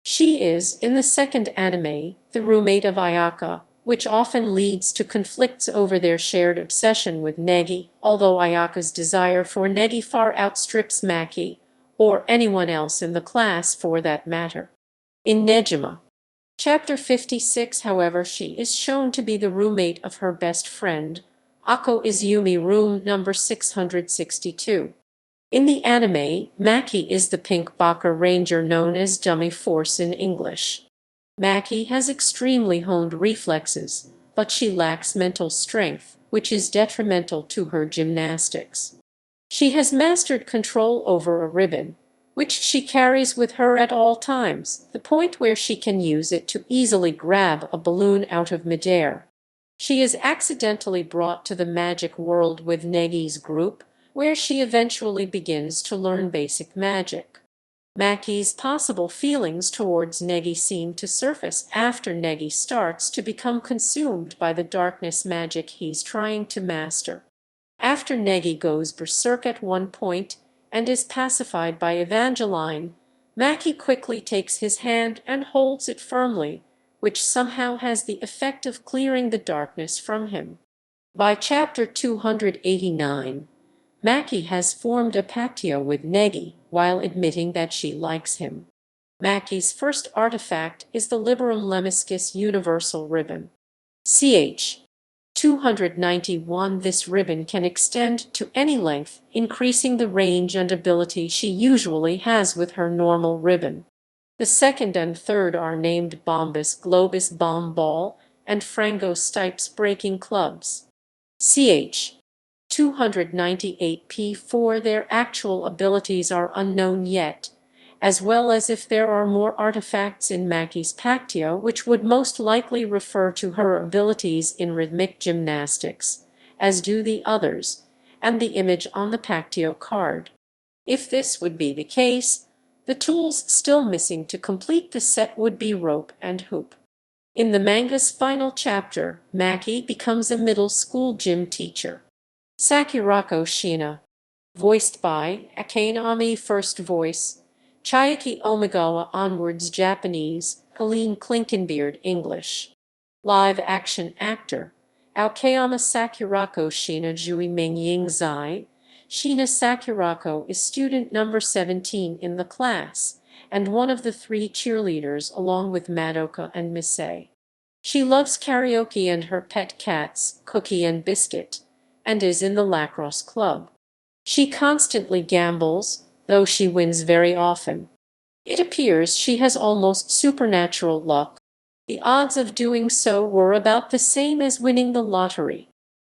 She is, in the second anime, the roommate of Ayaka, which often leads to conflicts over their shared obsession with Negi, although Ayaka's desire for Negi far outstrips Makie, or anyone else in the class for that matter. In Negima, Chapter 56, however, she is shown to be the roommate of her best friend, Ako Izumi, room number 662. In the anime, Makie is the pink Baka Ranger known as Dummy Force in English. Makie has extremely honed reflexes, but she lacks mental strength, which is detrimental to her gymnastics. She has mastered control over a ribbon, which she carries with her at all times, the point where she can use it to easily grab a balloon out of midair. She is accidentally brought to the magic world with Negi's group, where she eventually begins to learn basic magic. Makie's possible feelings towards Negi seem to surface after Negi starts to become consumed by the darkness magic he's trying to master. After Negi goes berserk at one point and is pacified by Evangeline, Makie quickly takes his hand and holds it firmly, which somehow has the effect of clearing the darkness from him. By chapter 289, Makie has formed a pactio with Negi while admitting that she likes him. Makie's first artifact is the Liberum Lemniscus Universal Ribbon. Ch. 291. This ribbon can extend to any length, increasing the range and ability she usually has with her normal ribbon. The second and third are named Bombus Globus Bomb Ball and Frango Stipes Breaking Clubs. Ch. 298p4. Their actual abilities are unknown yet, as well as if there are more artifacts in Makie's pactio which would most likely refer to her abilities in rhythmic gymnastics, as do the others, and the image on the pactio card. If this would be the case, the tools still missing to complete the set would be rope and hoop. In the manga's final chapter, Makie becomes a middle school gym teacher. Sakurako Shina. Voiced by Akanami first voice, Chiaki Omigawa onwards Japanese, Helene Klinkenbeard English. Live-action actor, Aokayama Sakurako Shina Jui Mengying Zai. Shina Sakurako is student number 17 in the class, and one of the 3 cheerleaders along with Madoka and Mise. She loves karaoke and her pet cats, Cookie and Biscuit, and is in the lacrosse club. She constantly gambles, though she wins very often. It appears she has almost supernatural luck. The odds of doing so were about the same as winning the lottery.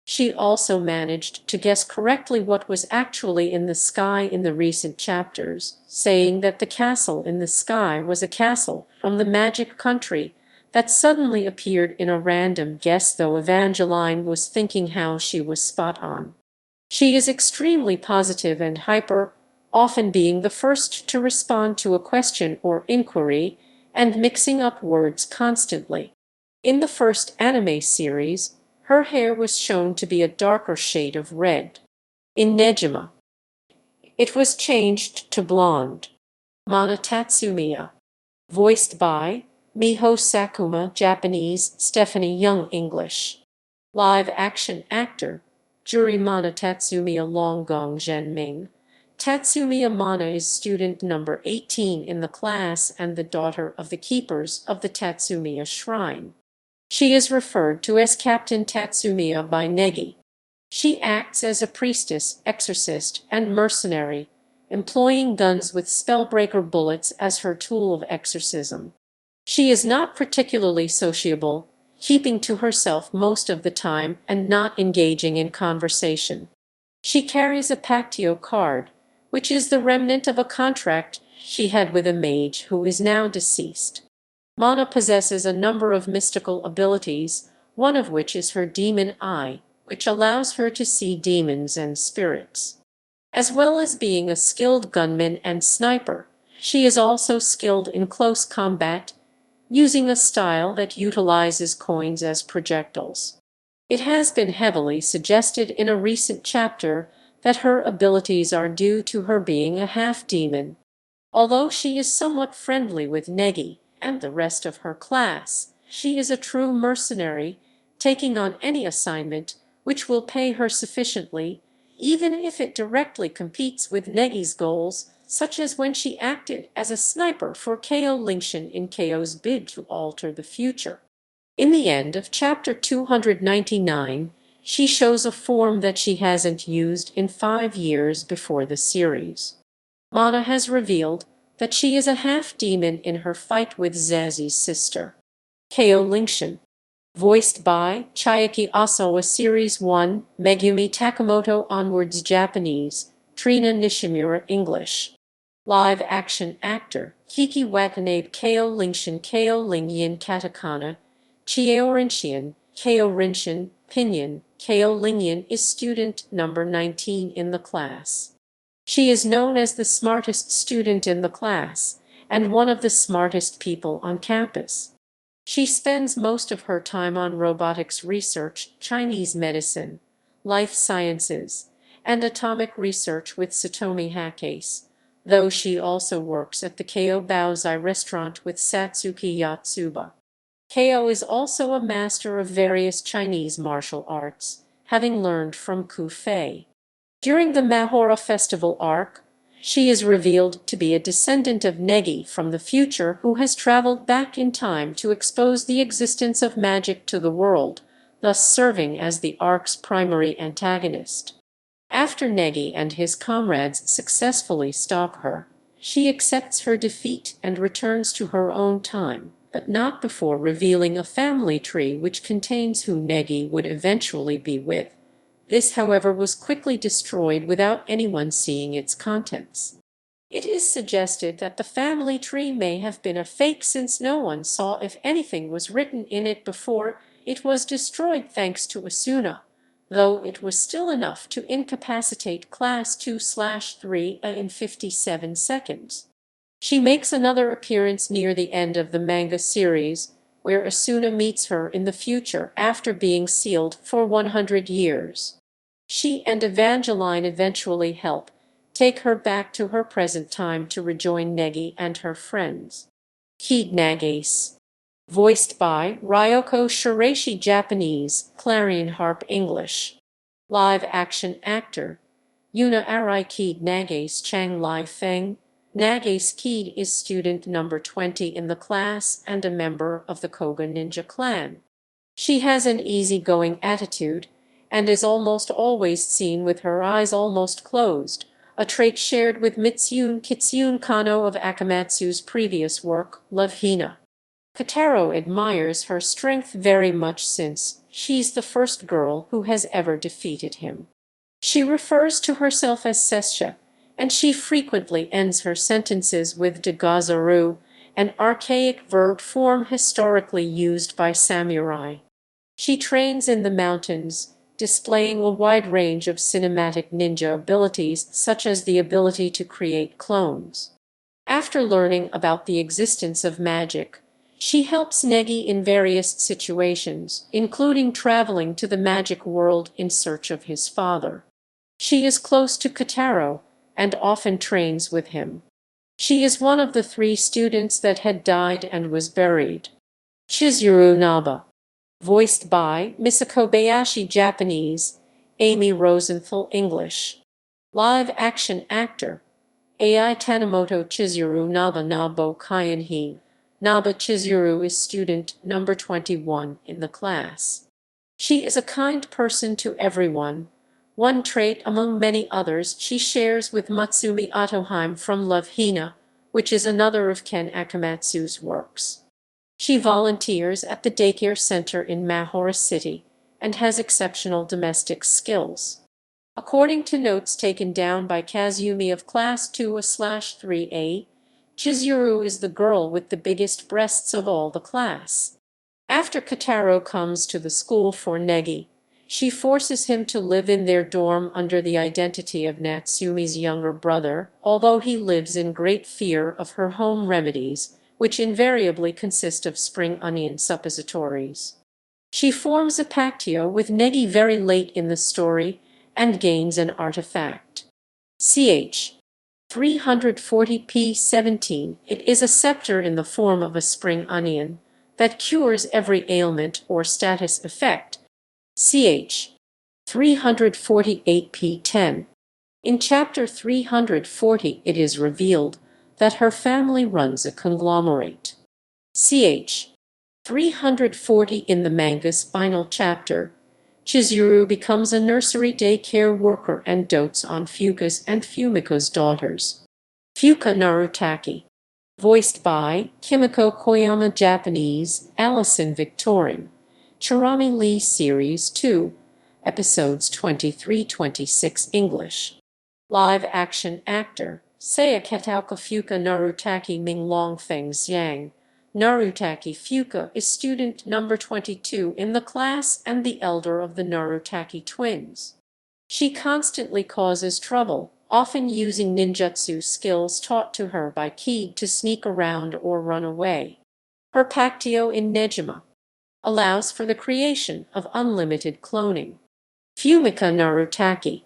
She also managed to guess correctly what was actually in the sky in the recent chapters, saying that the castle in the sky was a castle from the magic country that suddenly appeared in a random guess, though Evangeline was thinking how she was spot on. She is extremely positive and hyper, often being the first to respond to a question or inquiry, and mixing up words constantly. In the first anime series, her hair was shown to be a darker shade of red. In Negima, it was changed to blonde. Mana Tatsumiya. Voiced by Miho Sakuma Japanese, Stephanie Young English. Live-action actor, Juri Mana Tatsumiya Longgong Zhenming. Tatsumiya Mana is student number 18 in the class and the daughter of the keepers of the Tatsumiya Shrine. She is referred to as Captain Tatsumiya by Negi. She acts as a priestess, exorcist, and mercenary, employing guns with spellbreaker bullets as her tool of exorcism. She is not particularly sociable, keeping to herself most of the time and not engaging in conversation. She carries a Pactio card, which is the remnant of a contract she had with a mage who is now deceased. Mana possesses a number of mystical abilities, one of which is her demon eye, which allows her to see demons and spirits. As well as being a skilled gunman and sniper, she is also skilled in close combat, using a style that utilizes coins as projectiles. It has been heavily suggested in a recent chapter that her abilities are due to her being a half-demon. Although she is somewhat friendly with Negi and the rest of her class, she is a true mercenary, taking on any assignment which will pay her sufficiently, even if it directly competes with Negi's goals, such as when she acted as a sniper for Chao Lingshen in Chao's bid to alter the future. In the end of chapter 299, she shows a form that she hasn't used in 5 years before the series. Mana has revealed that she is a half-demon in her fight with Zazi's sister. Chao Lingshen. Voiced by Chiaki Asawa Series 1, Megumi Takamoto onwards Japanese, Trina Nishimura English. Live action actor, Kiki Watanabe Chao Lingshen Chao Lingyan Katakana, Chao Rinshian, Chao Rinshin, Pinyin, Chao Lingyan is student number 19 in the class. She is known as the smartest student in the class, and one of the smartest people on campus. She spends most of her time on robotics research, Chinese medicine, life sciences, and atomic research with Satomi Hakase, though she also works at the Kyo Baozai restaurant with Satsuki Yatsuba. Kyo is also a master of various Chinese martial arts, having learned from Ku Fei. During the Mahora festival arc, she is revealed to be a descendant of Negi from the future who has traveled back in time to expose the existence of magic to the world, thus serving as the arc's primary antagonist. After Negi and his comrades successfully stop her, she accepts her defeat and returns to her own time, but not before revealing a family tree which contains who Negi would eventually be with. This, however, was quickly destroyed without anyone seeing its contents. It is suggested that the family tree may have been a fake since no one saw if anything was written in it before it was destroyed thanks to Asuna, though it was still enough to incapacitate Class 2/3 in 57 seconds. She makes another appearance near the end of the manga series, where Asuna meets her in the future after being sealed for 100 years. She and Evangeline eventually help take her back to her present time to rejoin Negi and her friends. Kaede Nagase. Voiced by Ryoko Shiraishi Japanese, Clarion Harp English. Live action actor, Yūna Akashi Nagase Chang Lai Feng. Nagase Kaede is student number 20 in the class and a member of the Koga Ninja clan. She has an easygoing attitude and is almost always seen with her eyes almost closed, a trait shared with Kitsune Kano of Akamatsu's previous work, Love Hina. Kotaro admires her strength very much since she's the first girl who has ever defeated him. She refers to herself as Sessha, and she frequently ends her sentences with degazaru, an archaic verb form historically used by samurai. She trains in the mountains, displaying a wide range of cinematic ninja abilities such as the ability to create clones. After learning about the existence of magic, she helps Negi in various situations, including traveling to the magic world in search of his father. She is close to Kotaro and often trains with him. She is one of the 3 students that had died and was buried. Chizuru Naba. Voiced by Misa Kobayashi Japanese, Amy Rosenthal English. Live action actor, Ai Tanimoto Chizuru Naba Nabo Kyanhi. Naba Chizuru is student number 21 in the class. She is a kind person to everyone. One trait among many others she shares with Matsumi Otoheim from Love Hina, which is another of Ken Akamatsu's works. She volunteers at the daycare center in Mahora City and has exceptional domestic skills. According to notes taken down by Kazumi of Class 2/3A, Chizuru is the girl with the biggest breasts of all the class. After Kotaro comes to the school for Negi, she forces him to live in their dorm under the identity of Natsumi's younger brother, although he lives in great fear of her home remedies, which invariably consist of spring onion suppositories. She forms a pactio with Negi very late in the story and gains an artifact. Ch. 340p17. It is a scepter in the form of a spring onion that cures every ailment or status effect. Ch. 348p10. In chapter 340 it is revealed that her family runs a conglomerate. Ch. 340 in the manga's final chapter, Chizuru becomes a nursery daycare worker and dotes on Fuka's and Fumika's daughters. Fumika Narutaki. Voiced by Kimiko Koyama Japanese, Allison Victorin. Chirami Lee Series 2, Episodes 23-26 English. Live action actor, Sayaketauka Fuka Narutaki Minglong Feng Xiang. Narutaki Fuka is student number 22 in the class and the elder of the Narutaki twins. She constantly causes trouble, often using ninjutsu skills taught to her by Ki to sneak around or run away. Her pactio in Negima allows for the creation of unlimited cloning. Fumika Narutaki.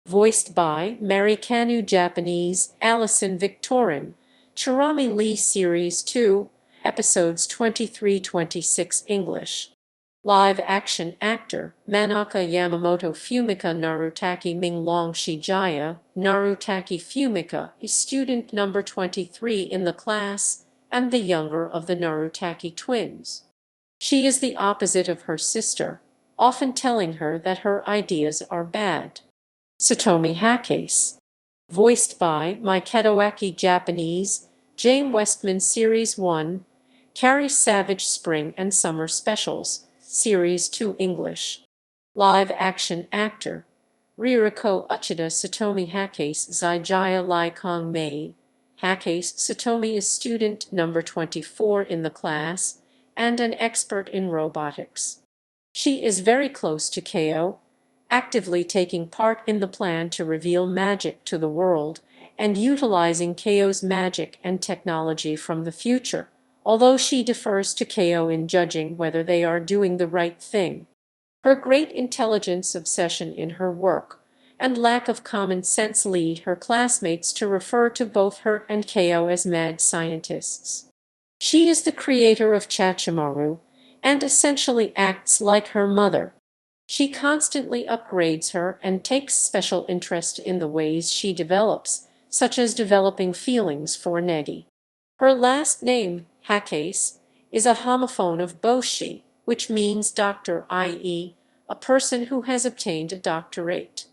Voiced by Mary Kanu Japanese, Allison Victorin. Chirami Lee Series 2, Episodes 23-26 English. Live action actor, Manaka Yamamoto Fumika Narutaki Minglong Shijaya. Narutaki Fumika is student number 23 in the class and the younger of the Narutaki twins. She is the opposite of her sister, often telling her that her ideas are bad. Satomi Hakase. Voiced by Maikedoaki Japanese, James Westman Series 1, Carrie Savage Spring and Summer Specials, Series 2 English. Live action actor, Ririko Uchida Satomi Hakase Zaijaya Lai Kong Mei. Hakase Satomi is student number 24 in the class and an expert in robotics. She is very close to Ko, actively taking part in the plan to reveal magic to the world and utilizing Ko's magic and technology from the future, although she defers to Ko in judging whether they are doing the right thing. Her great intelligence obsession in her work and lack of common sense lead her classmates to refer to both her and Ko as mad scientists. She is the creator of Chachamaru and essentially acts like her mother. She constantly upgrades her and takes special interest in the ways she develops, such as developing feelings for Negi. Her last name, Hakase, is a homophone of Boshi, which means doctor, i.e., a person who has obtained a doctorate.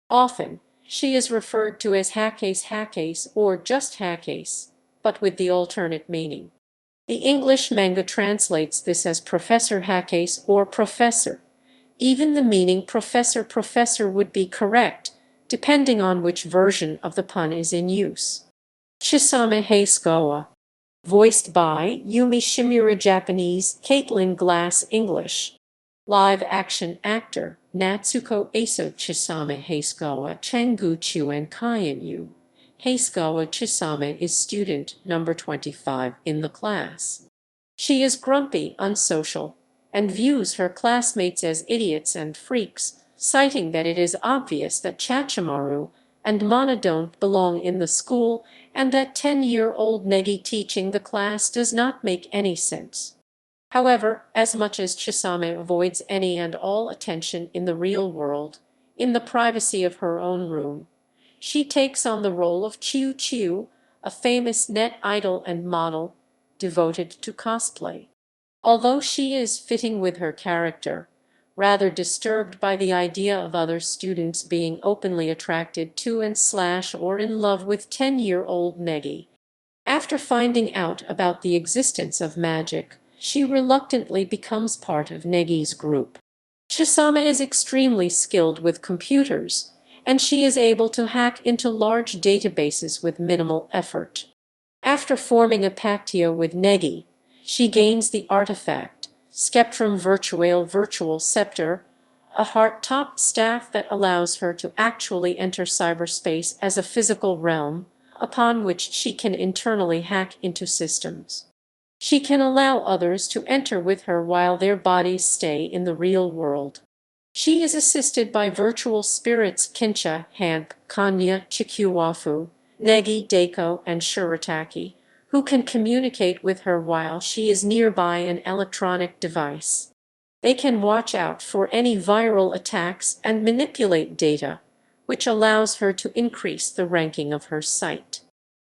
Often, she is referred to as Hakase or just Hakase, but with the alternate meaning. The English manga translates this as Professor Hakase or Professor. Even the meaning professor would be correct, depending on which version of the pun is in use. Chisame Hasegawa. Voiced by Yumi Shimura Japanese, Caitlin Glass English. Live action actor, Natsuko Aso Chisame Hasegawa Chengu Chuen Kainyu. Hasegawa Chisame is student number 25 in the class. She is grumpy, unsocial, and views her classmates as idiots and freaks, citing that it is obvious that Chachamaru and Mana don't belong in the school and that 10-year-old Negi teaching the class does not make any sense. However, as much as Chisame avoids any and all attention in the real world, in the privacy of her own room, she takes on the role of Chiu Chiu, a famous net idol and model devoted to cosplay. Although she is fitting with her character, rather disturbed by the idea of other students being openly attracted to and or in love with 10-year-old Negi. After finding out about the existence of magic, she reluctantly becomes part of Negi's group. Chisame is extremely skilled with computers, and she is able to hack into large databases with minimal effort. After forming a pactio with Negi, she gains the artifact, Skeptrum Virtual Scepter, a heart-topped staff that allows her to actually enter cyberspace as a physical realm, upon which she can internally hack into systems. She can allow others to enter with her while their bodies stay in the real world. She is assisted by virtual spirits Kincha, Hank, Kanya, Chikuwafu, Negi, Dako, and Shirataki, who can communicate with her while she is nearby an electronic device. They can watch out for any viral attacks and manipulate data, which allows her to increase the ranking of her site.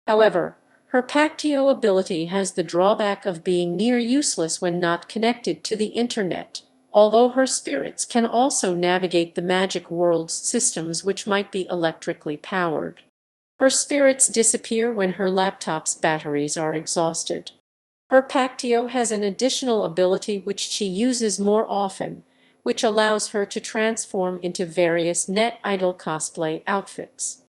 However, her Pactio ability has the drawback of being near useless when not connected to the Internet, although her spirits can also navigate the magic world's systems which might be electrically powered. Her spirits disappear when her laptop's batteries are exhausted. Her Pactio has an additional ability which she uses more often, which allows her to transform into various net idol cosplay outfits.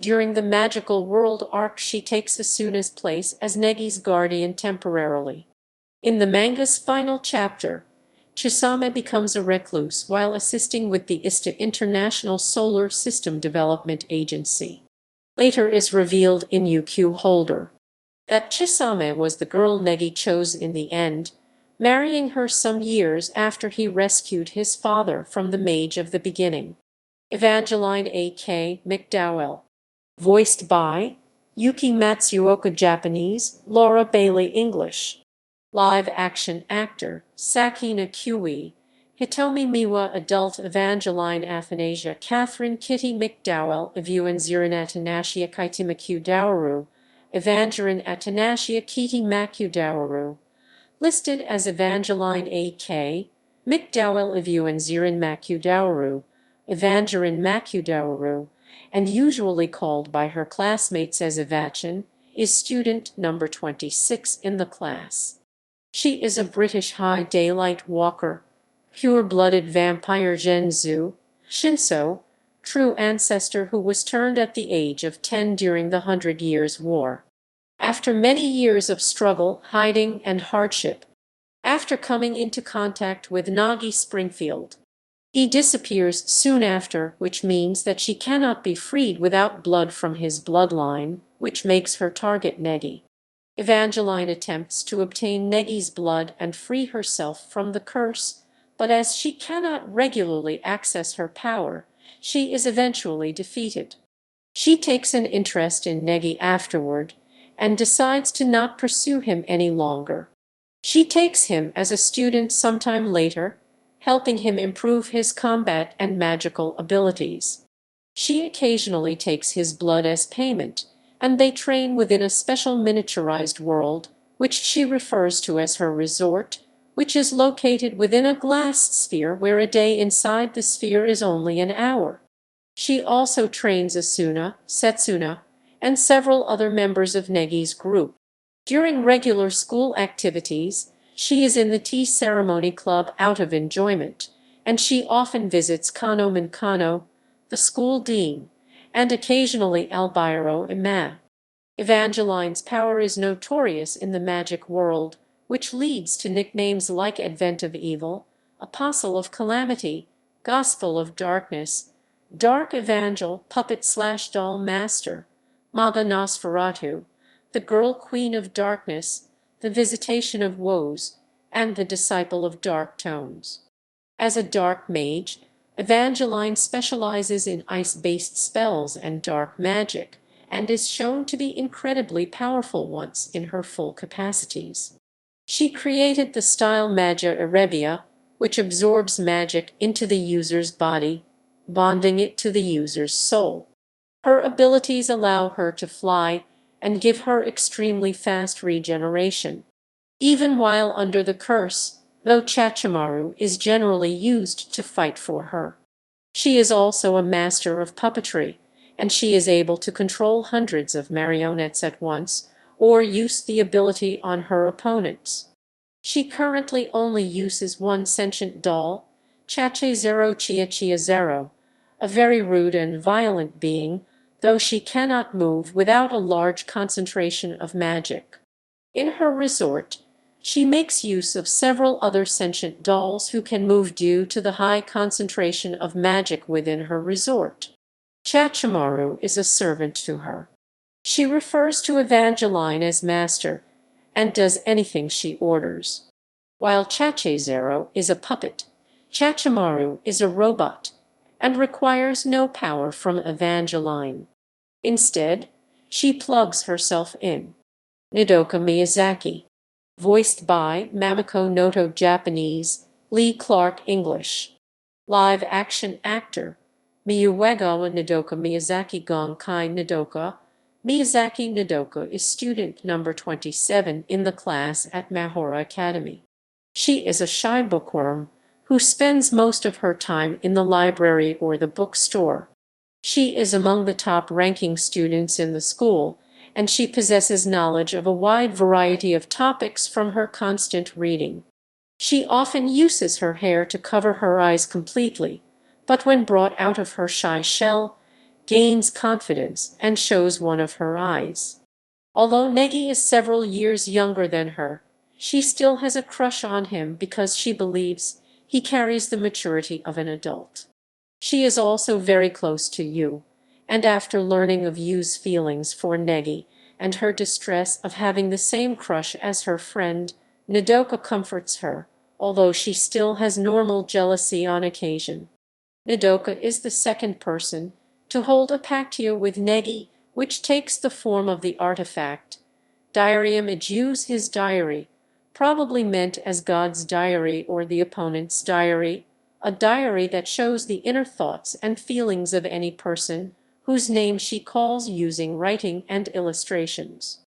During the Magical World arc, she takes Asuna's place as Negi's guardian temporarily. In the manga's final chapter, Chisame becomes a recluse while assisting with the ISTA International Solar System Development Agency. Later is revealed in UQ Holder that Chisame was the girl Negi chose in the end, marrying her some years after he rescued his father from the mage of the beginning. Evangeline A.K. McDowell. Voiced by Yuki Matsuoka Japanese, Laura Bailey English. Live action actor Sakina Kui, Hitomi Miwa adult Evangeline Athanasia Catherine Kitty McDowell Evangeline Atanasia Kaitimaku Dawaru Evangeline Atanasia Kitty Maku Dawaru listed as Evangeline A.K. McDowell Evangeline Maku Dawaru Evangeline Maku Dawaru, and usually called by her classmates as Evachin, is student number 26 in the class. She is a British high daylight walker, pure-blooded vampire Genzu, Shinso, true ancestor who was turned at the age of 10 during the 100 Years' War. After many years of struggle, hiding, and hardship, after coming into contact with Negi Springfield, he disappears soon after, which means that she cannot be freed without blood from his bloodline, which makes her target Negi. Evangeline attempts to obtain Negi's blood and free herself from the curse, but as she cannot regularly access her power, she is eventually defeated. She takes an interest in Negi afterward and decides to not pursue him any longer. She takes him as a student sometime later, helping him improve his combat and magical abilities. She occasionally takes his blood as payment, and they train within a special miniaturized world, which she refers to as her resort, which is located within a glass sphere where a day inside the sphere is only an hour. She also trains Asuna, Setsuna, and several other members of Negi's group. During regular school activities, she is in the tea ceremony club out of enjoyment, and she often visits Kano Minkano, the school dean, and occasionally Albiro Ima. Evangeline's power is notorious in the magic world, which leads to nicknames like Advent of Evil, Apostle of Calamity, Gospel of Darkness, Dark Evangel, Puppet/Doll Master, Maga Nosferatu, the Girl Queen of Darkness, the Visitation of Woes, and the Disciple of Dark Tones. As a dark mage, Evangeline specializes in ice-based spells and dark magic, and is shown to be incredibly powerful once in her full capacities. She created the style Magia Erebia, which absorbs magic into the user's body, bonding it to the user's soul. Her abilities allow her to fly and give her extremely fast regeneration. Even while under the curse, though Chachamaru is generally used to fight for her. She is also a master of puppetry, and she is able to control hundreds of marionettes at once, or use the ability on her opponents. She currently only uses one sentient doll, Chachamaru Karakuri, a very rude and violent being, though she cannot move without a large concentration of magic. In her resort, she makes use of several other sentient dolls who can move due to the high concentration of magic within her resort. Chachamaru is a servant to her. She refers to Evangeline as master and does anything she orders. While Chachamaru is a puppet, Chachamaru is a robot and requires no power from Evangeline. Instead, she plugs herself in. Madoka Miyazaki. Voiced by Mamiko Noto Japanese, Lee Clark English. Live action actor Miyuegawa Nodoka Miyazaki Gonkai Nodoka. Miyazaki Nodoka is student number 27 in the class at Mahora Academy. She is a shy bookworm who spends most of her time in the library or the bookstore. She is among the top-ranking students in the school, and she possesses knowledge of a wide variety of topics from her constant reading. She often uses her hair to cover her eyes completely, but when brought out of her shy shell, gains confidence and shows one of her eyes. Although Negi is several years younger than her, she still has a crush on him because she believes he carries the maturity of an adult. She is also very close to Yue, and after learning of Yue's feelings for Negi and her distress of having the same crush as her friend, Nodoka comforts her, although she still has normal jealousy on occasion. Nodoka is the second person to hold a pactio with Negi, which takes the form of the artifact. Diarium Yue's his diary, probably meant as God's diary or the opponent's diary, a diary that shows the inner thoughts and feelings of any person whose name she calls using writing and illustrations.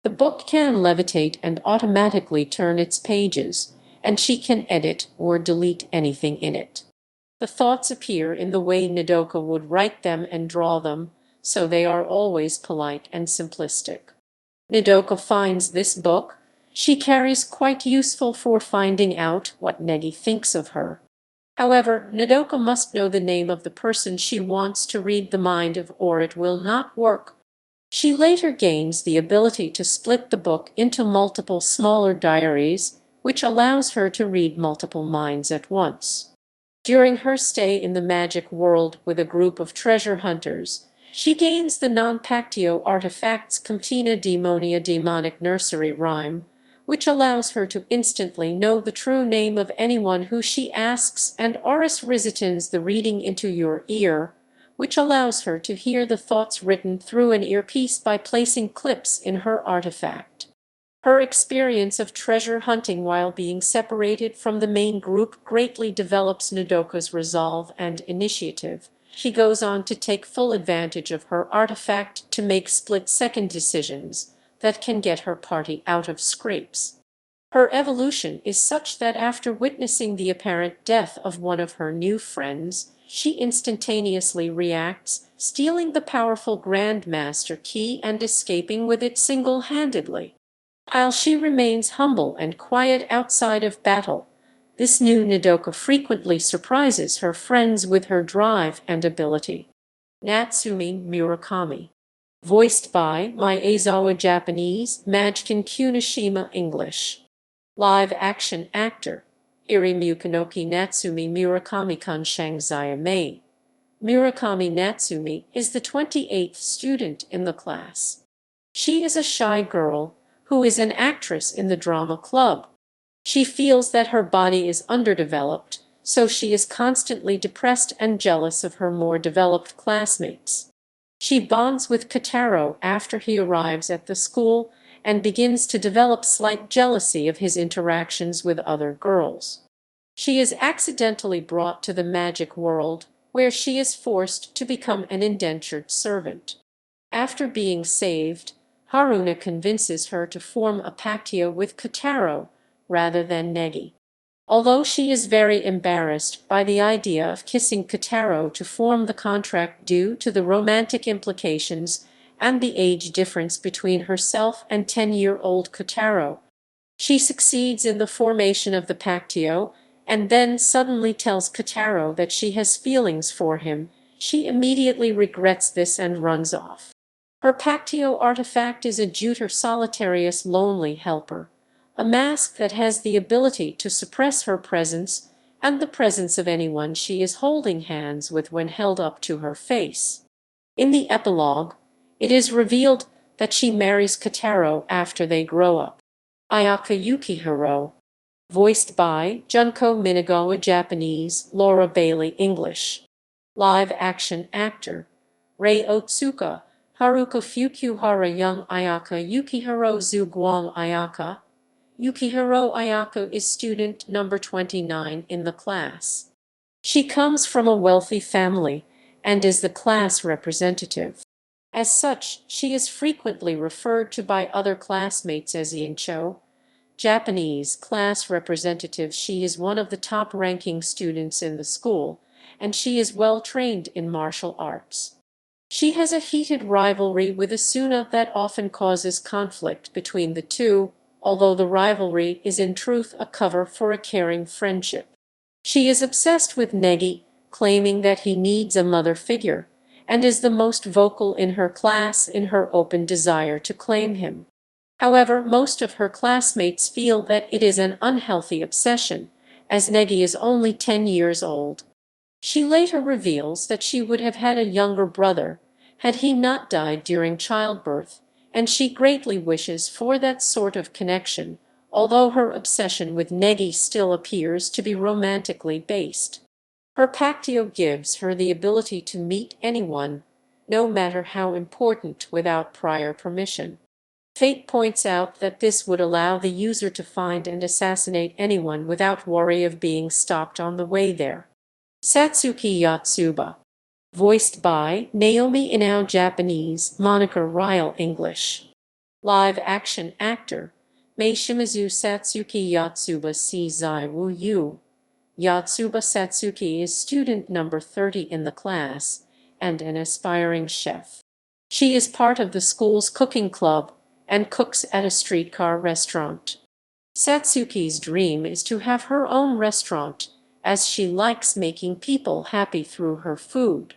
The book can levitate and automatically turn its pages, and she can edit or delete anything in it. The thoughts appear in the way Nodoka would write them and draw them, so they are always polite and simplistic. Nodoka finds this book she carries quite useful for finding out what Negi thinks of her. However, Nodoka must know the name of the person she wants to read the mind of, or it will not work. She later gains the ability to split the book into multiple smaller diaries, which allows her to read multiple minds at once. During her stay in the magic world with a group of treasure hunters, she gains the non-pactio artifacts Cantina Demonia demonic nursery rhyme, which allows her to instantly know the true name of anyone who she asks, and Aurus Risitans the reading into your ear, which allows her to hear the thoughts written through an earpiece by placing clips in her artifact. Her experience of treasure hunting while being separated from the main group greatly develops Nodoka's resolve and initiative. She goes on to take full advantage of her artifact to make split-second decisions that can get her party out of scrapes. Her evolution is such that after witnessing the apparent death of one of her new friends, she instantaneously reacts, stealing the powerful Grandmaster key and escaping with it single-handedly. While she remains humble and quiet outside of battle, this new Nodoka frequently surprises her friends with her drive and ability. Natsumi Murakami. Voiced by Mai Aizawa Japanese, Majkin Kunishima English. Live action actor Irimu Kanoki Natsumi Murakami Kanshangzaya Mei. Murakami Natsumi is the 28th student in the class. She is a shy girl who is an actress in the drama club. She feels that her body is underdeveloped, so she is constantly depressed and jealous of her more developed classmates. She bonds with Kotaro after he arrives at the school and begins to develop slight jealousy of his interactions with other girls. She is accidentally brought to the magic world, where she is forced to become an indentured servant. After being saved, Haruna convinces her to form a pactio with Kotaro rather than Negi. Although she is very embarrassed by the idea of kissing Kotaro to form the contract due to the romantic implications and the age difference between herself and 10-year-old Kotaro, She succeeds in the formation of the Pactio, and then suddenly tells Kotaro that she has feelings for him. She immediately regrets this and runs off. Her Pactio artifact is a Juter Solitarius Lonely Helper, a mask that has the ability to suppress her presence and the presence of anyone she is holding hands with when held up to her face. In the epilogue, it is revealed that she marries Kotaro after they grow up. Ayaka Yukihiro, voiced by Junko Minagawa, Japanese, Laura Bailey, English. Live-action actor Rei Otsuka, Haruka Fukuhara, young Ayaka Yukihiro, Zhuguang Ayaka. Yukihiro Ayaka is student number 29 in the class. She comes from a wealthy family and is the class representative. As such, she is frequently referred to by other classmates as Yincho, Japanese class representative. She is one of the top-ranking students in the school, and she is well trained in martial arts. She has a heated rivalry with Asuna that often causes conflict between the two, although the rivalry is in truth a cover for a caring friendship. She is obsessed with Negi, claiming that he needs a mother figure, and is the most vocal in her class in her open desire to claim him. However, most of her classmates feel that it is an unhealthy obsession, as Negi is only 10 years old. She later reveals that she would have had a younger brother had he not died during childbirth, and she greatly wishes for that sort of connection, although her obsession with Negi still appears to be romantically based. Her Pactio gives her the ability to meet anyone, no matter how important, without prior permission. Fate points out that this would allow the user to find and assassinate anyone without worry of being stopped on the way there. Satsuki Yotsuba, voiced by Naomi Inao, Japanese, Monica Ryle, English. Live-action actor Mei Shimizu Satsuki Yotsuba C. Zai Wu Yu. Yotsuba Satsuki is student number 30 in the class and an aspiring chef. She is part of the school's cooking club and cooks at a streetcar restaurant. Satsuki's dream is to have her own restaurant, as she likes making people happy through her food.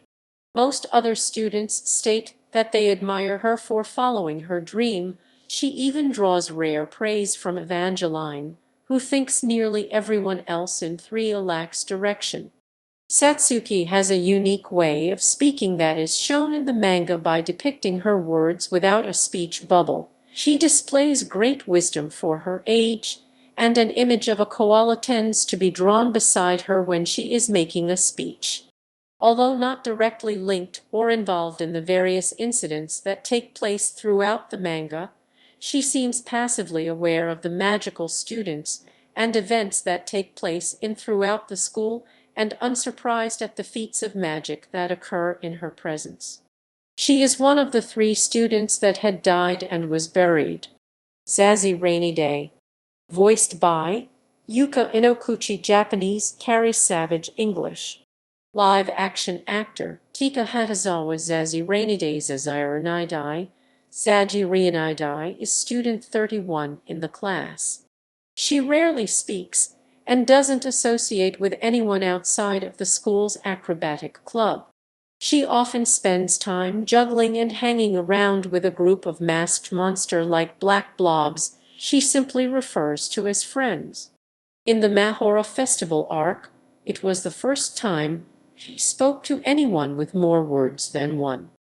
Most other students state that they admire her for following her dream. She even draws rare praise from Evangeline, who thinks nearly everyone else in 3 lacks direction. Satsuki has a unique way of speaking that is shown in the manga by depicting her words without a speech bubble. She displays great wisdom for her age, and an image of a koala tends to be drawn beside her when she is making a speech. Although not directly linked or involved in the various incidents that take place throughout the manga, she seems passively aware of the magical students and events that take place throughout the school, and unsurprised at the feats of magic that occur in her presence. She is one of the 3 students that had died and was buried. Zazie Rainy Day, voiced by Yuka Inokuchi, Japanese, Carrie Savage, English. Live-action actor Tika Hatazawa Zazie Rainy Day. Zazie Rainy Day is student 31 in the class. She rarely speaks and doesn't associate with anyone outside of the school's acrobatic club. She often spends time juggling and hanging around with a group of masked monster-like black blobs she simply refers to as friends. In the Mahora festival arc, it was the first time she spoke to anyone with more words than one.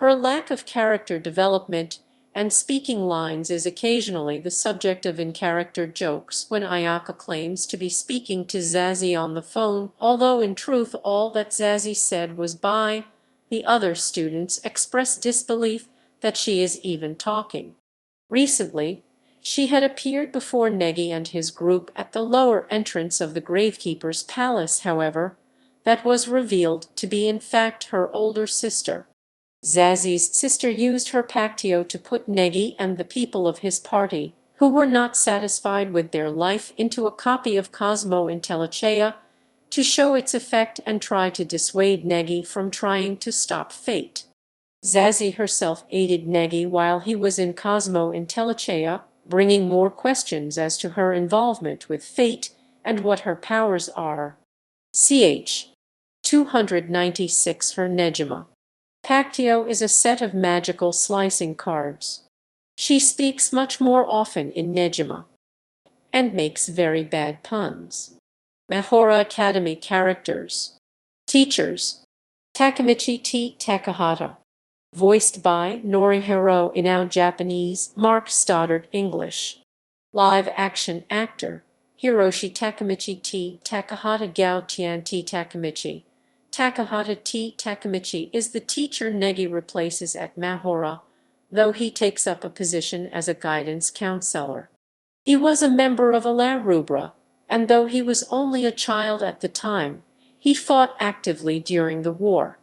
Her lack of character development and speaking lines is occasionally the subject of in-character jokes when Ayaka claims to be speaking to Zazie on the phone, although in truth all that Zazie said was bye. The other students express disbelief that she is even talking. Recently, she had appeared before Negi and his group at the lower entrance of the Gravekeeper's palace. However, that was revealed to be in fact her older sister. Zazie's sister used her Pactio to put Negi and the people of his party, who were not satisfied with their life, into a copy of Cosmo Intellicea to show its effect and try to dissuade Negi from trying to stop fate. Zazie herself aided Negi while he was in Cosmo Intellicea, bringing more questions as to her involvement with fate and what her powers are. Ch. 296 Her Negima. Pactio is a set of magical slicing cards. She speaks much more often in Negima and makes very bad puns. Mahora Academy characters. Teachers. Takemichi T. Takahata. Voiced by Norihiro Inao Japanese, Mark Stoddard English. Live action actor. Hiroshi Takemichi T. Takahata Gao Tian T. Takemichi. Takahata T. Takemichi is the teacher Negi replaces at Mahora, though he takes up a position as a guidance counselor. He was a member of La Rubra, and though he was only a child at the time, he fought actively during the war.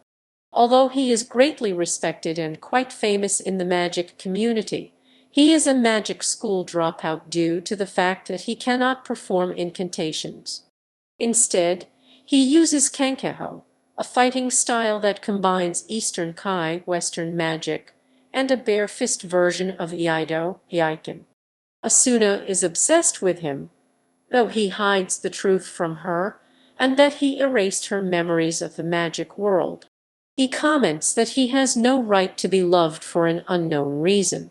Although he is greatly respected and quite famous in the magic community, he is a magic school dropout due to the fact that he cannot perform incantations. Instead, he uses Kankeho, a fighting style that combines Eastern Kai, Western magic, and a bare fist version of Iaido, Iaiken. Asuna is obsessed with him, though he hides the truth from her, and that he erased her memories of the magic world. He comments that he has no right to be loved for an unknown reason.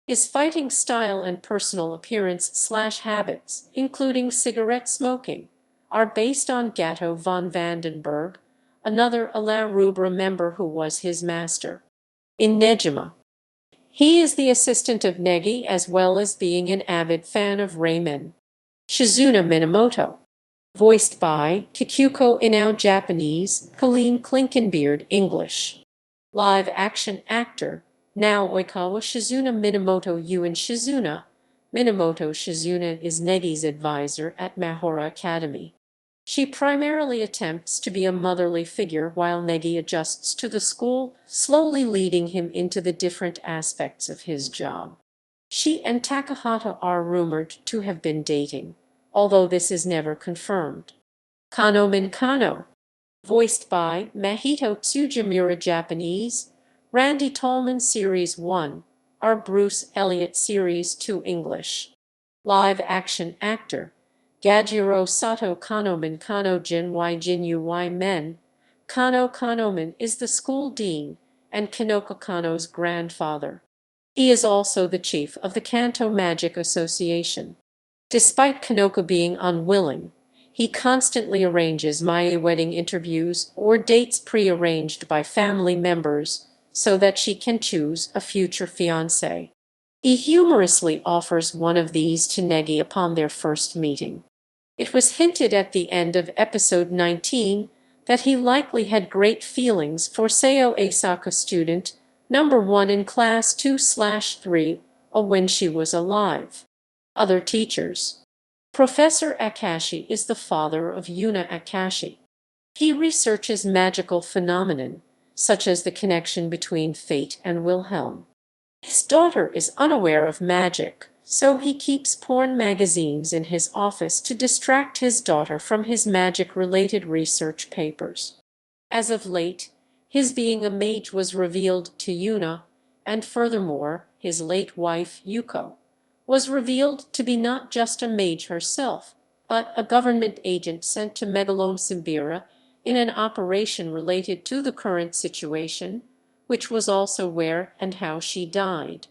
His fighting style and personal appearance/habits, including cigarette smoking, are based on Gatto von Vandenberg, another La Rubra member who was his master. In Negima, he is the assistant of Negi as well as being an avid fan of Ramen. Shizuna Minamoto. Voiced by Kikuko Inao Japanese, Colleen Klinkenbeard English. Live action actor, now Oikawa Shizuna Minamoto Yuan Shizuna. Minamoto Shizuna is Negi's advisor at Mahora Academy. She primarily attempts to be a motherly figure while Negi adjusts to the school, slowly leading him into the different aspects of his job. She and Takahata are rumored to have been dating, although this is never confirmed. Kanoman Kano. Voiced by Mahito Tsujimura Japanese, Randy Tolman Series 1, or Bruce Elliott Series 2 English. Live action actor, Gajiro Sato Kanoman Kano Jinwai Jinyu Men. Kano Kanoman is the school dean and Konoka Konoe's grandfather. He is also the chief of the Kanto Magic Association. Despite Konoka being unwilling, he constantly arranges Mae wedding interviews or dates pre-arranged by family members so that she can choose a future fiancé. He humorously offers one of these to Negi upon their first meeting. It was hinted at the end of episode 19 that he likely had great feelings for Sayo Aisaka student number 1 in class 2/3 when she was alive. Other teachers. Professor Akashi is the father of Yūna Akashi. He researches magical phenomenon, such as the connection between fate and Wilhelm. His daughter is unaware of magic, so he keeps porn magazines in his office to distract his daughter from his magic-related research papers. As of late, his being a mage was revealed to Yuna, and furthermore, his late wife, Yuko, was revealed to be not just a mage herself, but a government agent sent to Megalome Simbira in an operation related to the current situation, which was also where and how she died.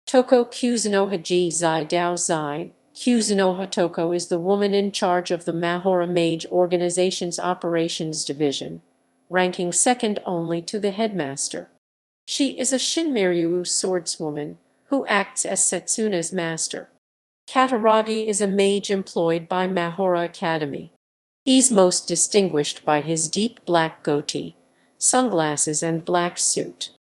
Toko Kuzunoha Ji Zai Dao Zai. Kuzunoha Toko is the woman in charge of the Mahora Mage Organization's Operations Division, ranking second only to the headmaster. She is a Shinryu swordswoman who acts as Setsuna's master. Kataragi is a mage employed by Mahora Academy. He's most distinguished by his deep black goatee, sunglasses and black suit.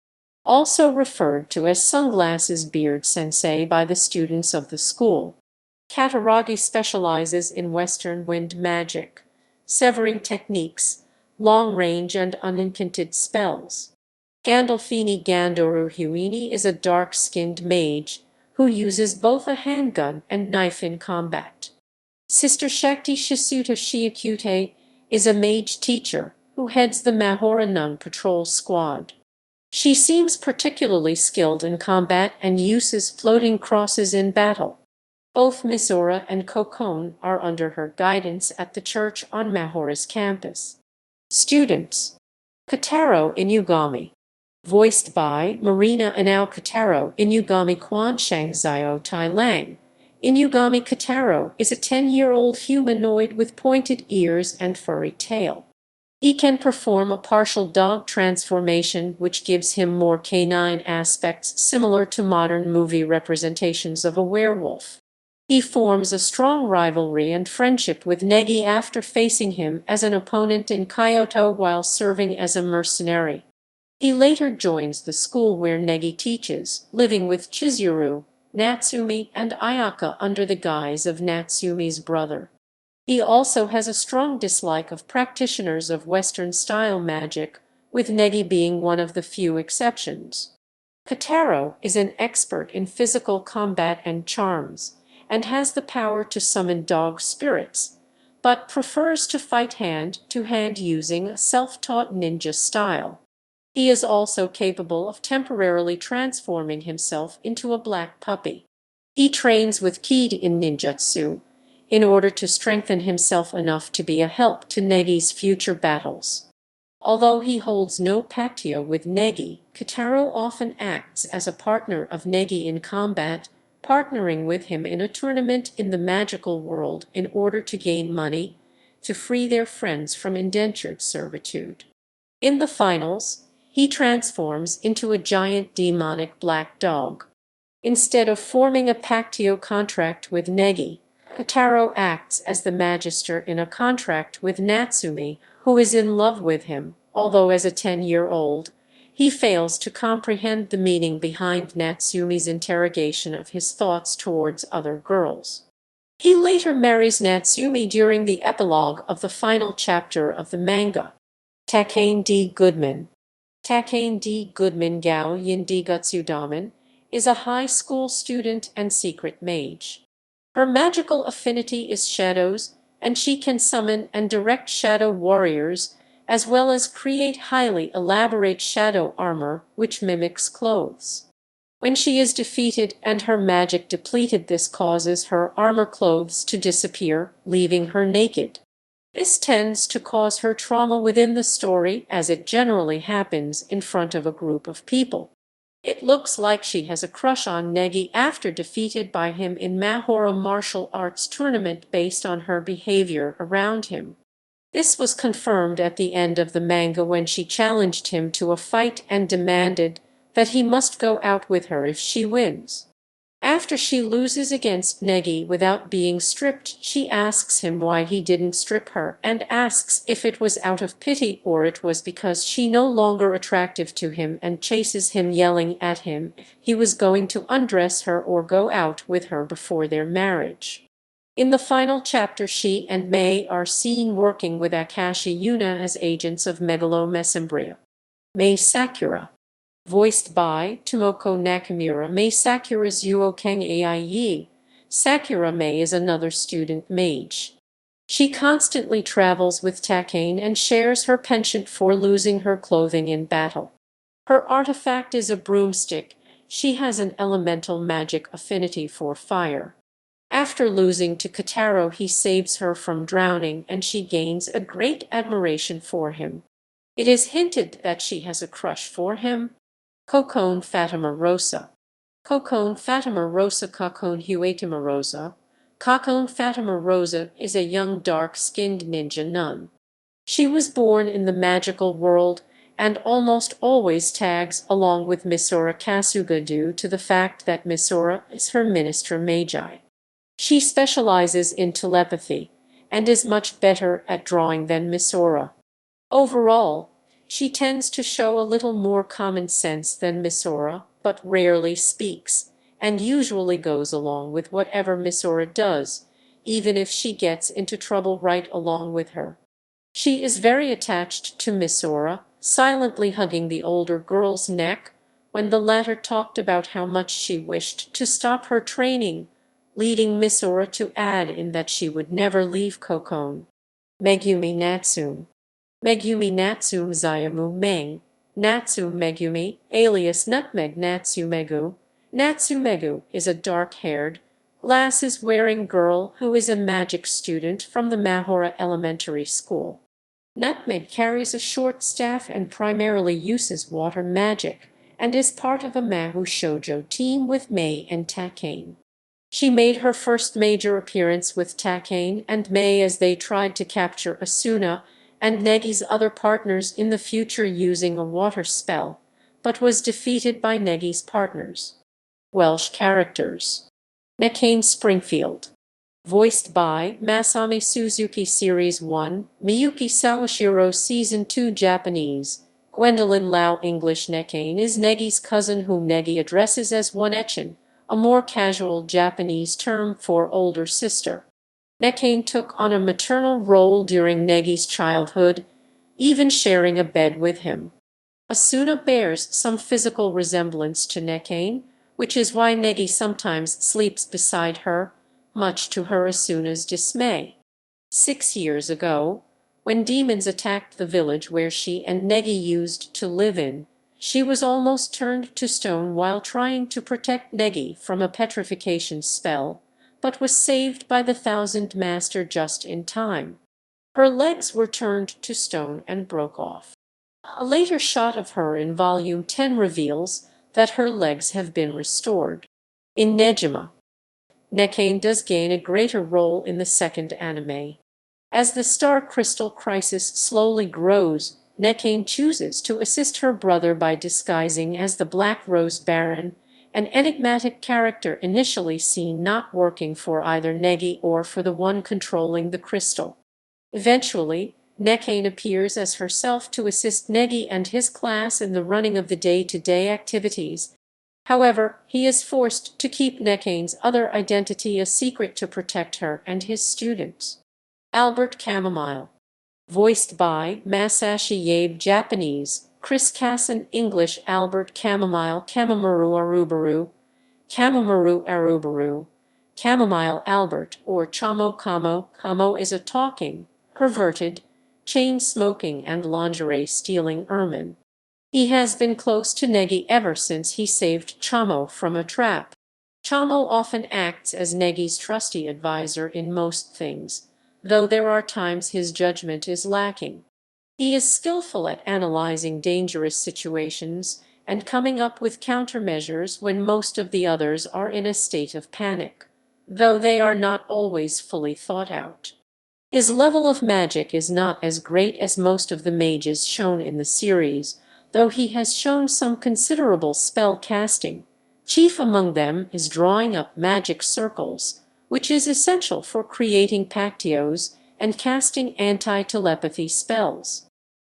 Also referred to as Sunglasses Beard Sensei by the students of the school. Kataragi specializes in Western wind magic, severing techniques, long-range and unincanted spells. Gandolfini Gandoru Huini is a dark-skinned mage who uses both a handgun and knife in combat. Sister Shakti Shisuta Shiakute is a mage teacher who heads the Mahora Nun Patrol Squad. She seems particularly skilled in combat and uses floating crosses in battle. Both Misora and Kokone are under her guidance at the church on Mahora's campus. Students: Kotaro Inugami, voiced by Marina Anao. Kotaro Inugami Kwanshan Zio Tai Lang. Inugami Kotaro is a 10-year-old humanoid with pointed ears and furry tail. He can perform a partial dog transformation, which gives him more canine aspects similar to modern movie representations of a werewolf. He forms a strong rivalry and friendship with Negi after facing him as an opponent in Kyoto while serving as a mercenary. He later joins the school where Negi teaches, living with Chizuru, Natsumi, and Ayaka under the guise of Natsumi's brother. He also has a strong dislike of practitioners of Western-style magic, with Negi being one of the few exceptions. Kotaro is an expert in physical combat and charms, and has the power to summon dog spirits, but prefers to fight hand-to-hand using a self-taught ninja style. He is also capable of temporarily transforming himself into a black puppy. He trains with Kid in ninjutsu, in order to strengthen himself enough to be a help to Negi's future battles. Although he holds no pactio with Negi, Kotaro often acts as a partner of Negi in combat, partnering with him in a tournament in the magical world in order to gain money to free their friends from indentured servitude. In the finals, he transforms into a giant demonic black dog. Instead of forming a pactio contract with Negi, Kotaro acts as the Magister in a contract with Natsumi, who is in love with him, although as a 10-year-old, he fails to comprehend the meaning behind Natsumi's interrogation of his thoughts towards other girls. He later marries Natsumi during the epilogue of the final chapter of the manga. Takane D. Goodman. Takane D. Goodman Gao Yindigutsu Damen is a high school student and secret mage. Her magical affinity is shadows, and she can summon and direct shadow warriors, as well as create highly elaborate shadow armor which mimics clothes. When she is defeated and her magic depleted, this causes her armor clothes to disappear, leaving her naked. This tends to cause her trauma within the story, as it generally happens in front of a group of people. It looks like she has a crush on Negi after defeated by him in Mahora martial arts tournament based on her behavior around him. This was confirmed at the end of the manga when she challenged him to a fight and demanded that he must go out with her if she wins. After she loses against Negi without being stripped, she asks him why he didn't strip her and asks if it was out of pity or it was because she no longer attractive to him, and chases him yelling at him if he was going to undress her or go out with her before their marriage. In the final chapter, she and Mei are seen working with Akashi Yuna as agents of Megalomesembria. Mei Sakura, voiced by Tomoko Nakamura. Mei Sakura's Yuokeng Ai. Sakura Mei is another student mage. She constantly travels with Takane and shares her penchant for losing her clothing in battle. Her artifact is a broomstick. She has an elemental magic affinity for fire. After losing to Kotaro, he saves her from drowning and she gains a great admiration for him. It is hinted that she has a crush for him. Kokone Fatima Rosa. Kokone Fatima Rosa. Kokone Huatima Rosa. Kokone Fatima Rosa is a young dark-skinned ninja nun. She was born in the magical world and almost always tags along with Misora Kasuga due to the fact that Misora is her Minister Magi. She specializes in telepathy and is much better at drawing than Misora. Overall, she tends to show a little more common sense than Misora, but rarely speaks, and usually goes along with whatever Misora does, even if she gets into trouble right along with her. She is very attached to Misora, silently hugging the older girl's neck when the latter talked about how much she wished to stop her training, leading Misora to add in that she would never leave Kokone. Megumi Natsume. Megumi Natsume Zayamu Meng, Natsu Megumi, alias Nutmeg Natsumegu. Natsumegu is a dark-haired, glasses-wearing girl who is a magic student from the Mahora Elementary School. Nutmeg carries a short staff and primarily uses water magic, and is part of a Mahou shoujo team with Mei and Takane. She made her first major appearance with Takane and Mei as they tried to capture Asuna and Negi's other partners in the future using a water spell, but was defeated by Negi's partners. Welsh characters. Negi Springfield. Voiced by Masami Suzuki Series 1, Miyuki Sawashiro Season 2 Japanese, Gwendolyn Lau English. Negi is Negi's cousin whom Negi addresses as One-echan, a more casual Japanese term for older sister. Negi took on a maternal role during Negi's childhood, even sharing a bed with him. Asuna bears some physical resemblance to Negi, which is why Negi sometimes sleeps beside her, much to her Asuna's dismay. 6 years ago, when demons attacked the village where she and Negi used to live in, she was almost turned to stone while trying to protect Negi from a petrification spell, but was saved by the Thousand Master just in time. Her legs were turned to stone and broke off. A later shot of her in Volume 10 reveals that her legs have been restored. In Negima, Negi does gain a greater role in the second anime. As the Star Crystal crisis slowly grows, Negi chooses to assist her brother by disguising as the Black Rose Baron, an enigmatic character initially seen not working for either Negi or for the one controlling the crystal. Eventually, Negi appears as herself to assist Negi and his class in the running of the day-to-day activities. However, he is forced to keep Negi's other identity a secret to protect her and his students. Albert Chamomile. Voiced by Masashi Yabe Japanese, Chris Casson English. Albert Chamomile. Chamomile Albert, or Chamo Kamo. Kamo is a talking, perverted, chain-smoking and lingerie-stealing ermine. He has been close to Negi ever since he saved Chamo from a trap. Chamo often acts as Negi's trusty advisor in most things, though there are times his judgment is lacking. He is skillful at analyzing dangerous situations and coming up with countermeasures when most of the others are in a state of panic, though they are not always fully thought out. His level of magic is not as great as most of the mages shown in the series, though he has shown some considerable spell casting. Chief among them is drawing up magic circles, which is essential for creating pactios and casting anti-telepathy spells.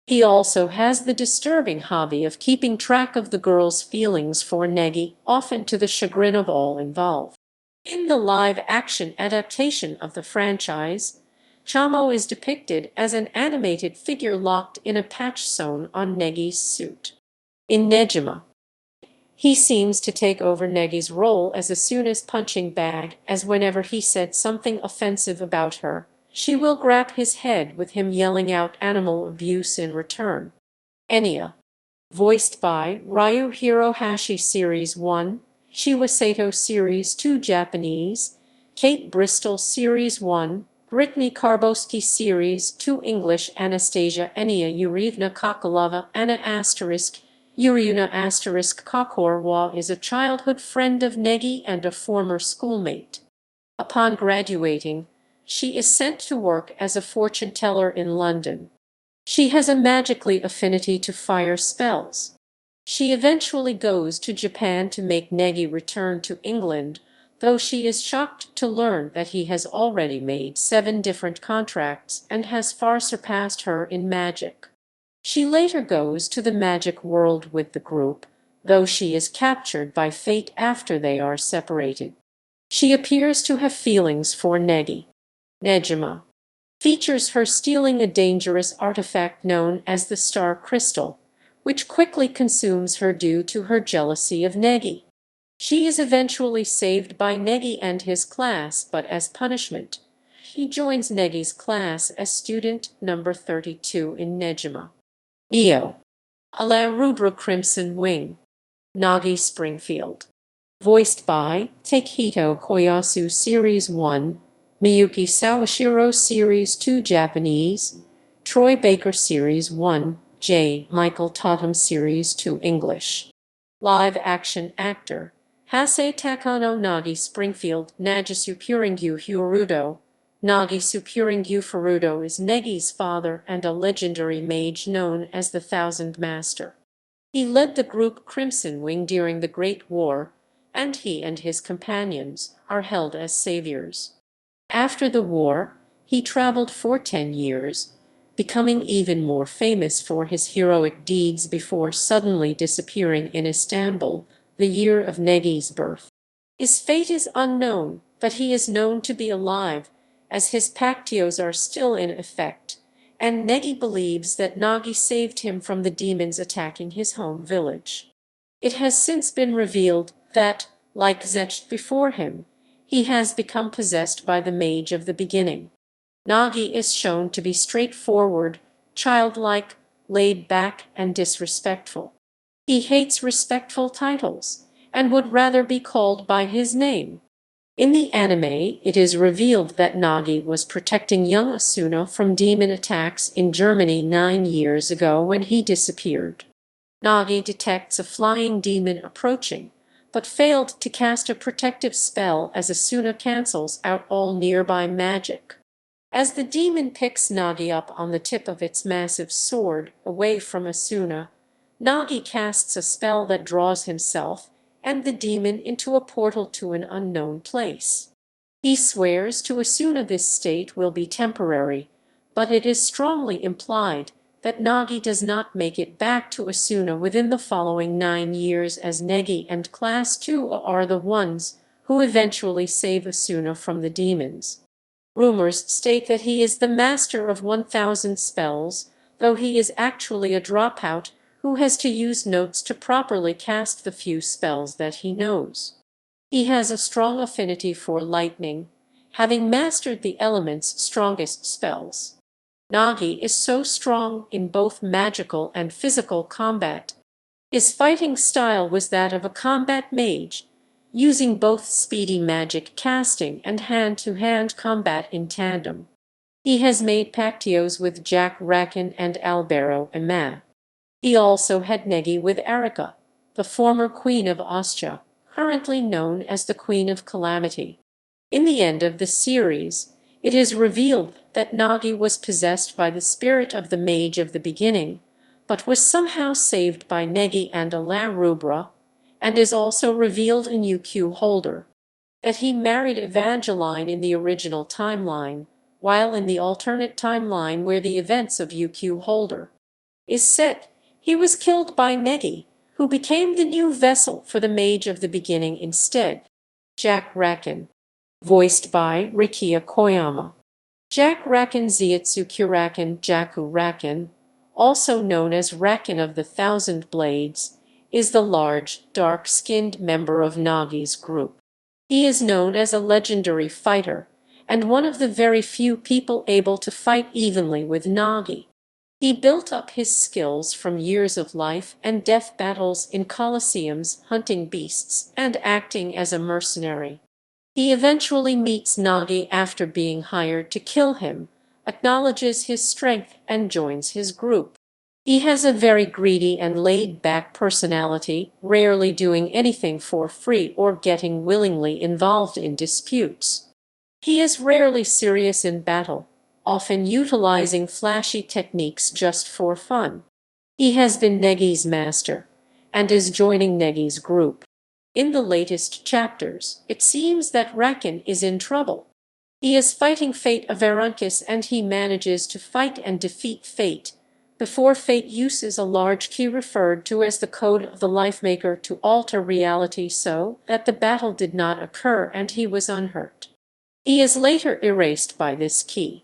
He also has the disturbing hobby of keeping track of the girl's feelings for Negi, often to the chagrin of all involved. In the live-action adaptation of the franchise, Chamo is depicted as an animated figure locked in a patch sewn on Negi's suit. In Negima, he seems to take over Negi's role as Asuna's punching bag, as whenever he said something offensive about her, she will grab his head with him yelling out animal abuse in return. Enya. Voiced by Ryu Hirohashi Series 1, Shiwa Sato Series 2 Japanese, Kate Bristol Series 1, Brittany Karboski Series 2 English. Anastasia Enya Yurivna Kokolova Anna Yuriuna Kokorwa is a childhood friend of Negi and a former schoolmate. Upon graduating, she is sent to work as a fortune teller in London. She has a magically affinity to fire spells. She eventually goes to Japan to make Negi return to England, though she is shocked to learn that he has already made 7 different contracts and has far surpassed her in magic. She later goes to the magic world with the group, though she is captured by fate after they are separated. She appears to have feelings for Negi. Negima features her stealing a dangerous artifact known as the Star Crystal, which quickly consumes her due to her jealousy of Negi. She is eventually saved by Negi and his class, but as punishment, he joins Negi's class as student number 32 in Negima. Io. A la Rudra Crimson Wing. Negi Springfield. Voiced by Takehito Koyasu Series 1, Miyuki Sawashiro Series 2 Japanese, Troy Baker Series 1, J. Michael Totham Series 2 English. Live action actor Hase Takano Negi Springfield Nagisu Puringyu Furudo. Nagisu Puringyu Furudo is Negi's father and a legendary mage known as the Thousand Master. He led the group Crimson Wing during the Great War, and he and his companions are held as saviors. After the war, he traveled for 10 years, becoming even more famous for his heroic deeds before suddenly disappearing in Istanbul, the year of Negi's birth. His fate is unknown, but he is known to be alive, as his pactios are still in effect, and Negi believes that Nagi saved him from the demons attacking his home village. It has since been revealed that, like Zetch before him, he has become possessed by the mage of the beginning. Nagi is shown to be straightforward, childlike, laid back, and disrespectful. He hates respectful titles, and would rather be called by his name. In the anime, it is revealed that Nagi was protecting young Asuna from demon attacks in Germany 9 years ago when he disappeared. Nagi detects a flying demon approaching, but failed to cast a protective spell as Asuna cancels out all nearby magic. As the demon picks Nagi up on the tip of its massive sword away from Asuna, Nagi casts a spell that draws himself and the demon into a portal to an unknown place. He swears to Asuna this state will be temporary, but it is strongly implied that Nagi does not make it back to Asuna within the following 9 years, as Negi and Class 2 are the ones who eventually save Asuna from the demons. Rumors state that he is the master of 1,000 spells, though he is actually a dropout who has to use notes to properly cast the few spells that he knows. He has a strong affinity for lightning, having mastered the element's strongest spells. Nagi is so strong in both magical and physical combat. His fighting style was that of a combat mage, using both speedy magic casting and hand-to-hand combat in tandem. He has made pactios with Jack Raken and Albero Ima. He also had Negi with Arika, the former Queen of Ostia, currently known as the Queen of Calamity. In the end of the series, it is revealed that Nagi was possessed by the spirit of the mage of the beginning, but was somehow saved by Negi and Alain Rubra, and is also revealed in UQ Holder that he married Evangeline in the original timeline, while in the alternate timeline where the events of UQ Holder is set, he was killed by Negi, who became the new vessel for the mage of the beginning instead. Jack Raken. Voiced by Rikiya Koyama. Jack Raken Zetsu Kuraken Jaku Raken, also known as Raken of the Thousand Blades, is the large, dark-skinned member of Nagi's group. He is known as a legendary fighter, and one of the very few people able to fight evenly with Nagi. He built up his skills from years of life and death battles in colosseums, hunting beasts, and acting as a mercenary. He eventually meets Nagi after being hired to kill him, acknowledges his strength, and joins his group. He has a very greedy and laid-back personality, rarely doing anything for free or getting willingly involved in disputes. He is rarely serious in battle, often utilizing flashy techniques just for fun. He has been Negi's master, and is joining Negi's group. In the latest chapters, it seems that Raken is in trouble. He is fighting Fate of Aruncus, and he manages to fight and defeat Fate, before Fate uses a large key referred to as the Code of the Lifemaker to alter reality so that the battle did not occur and he was unhurt. He is later erased by this key.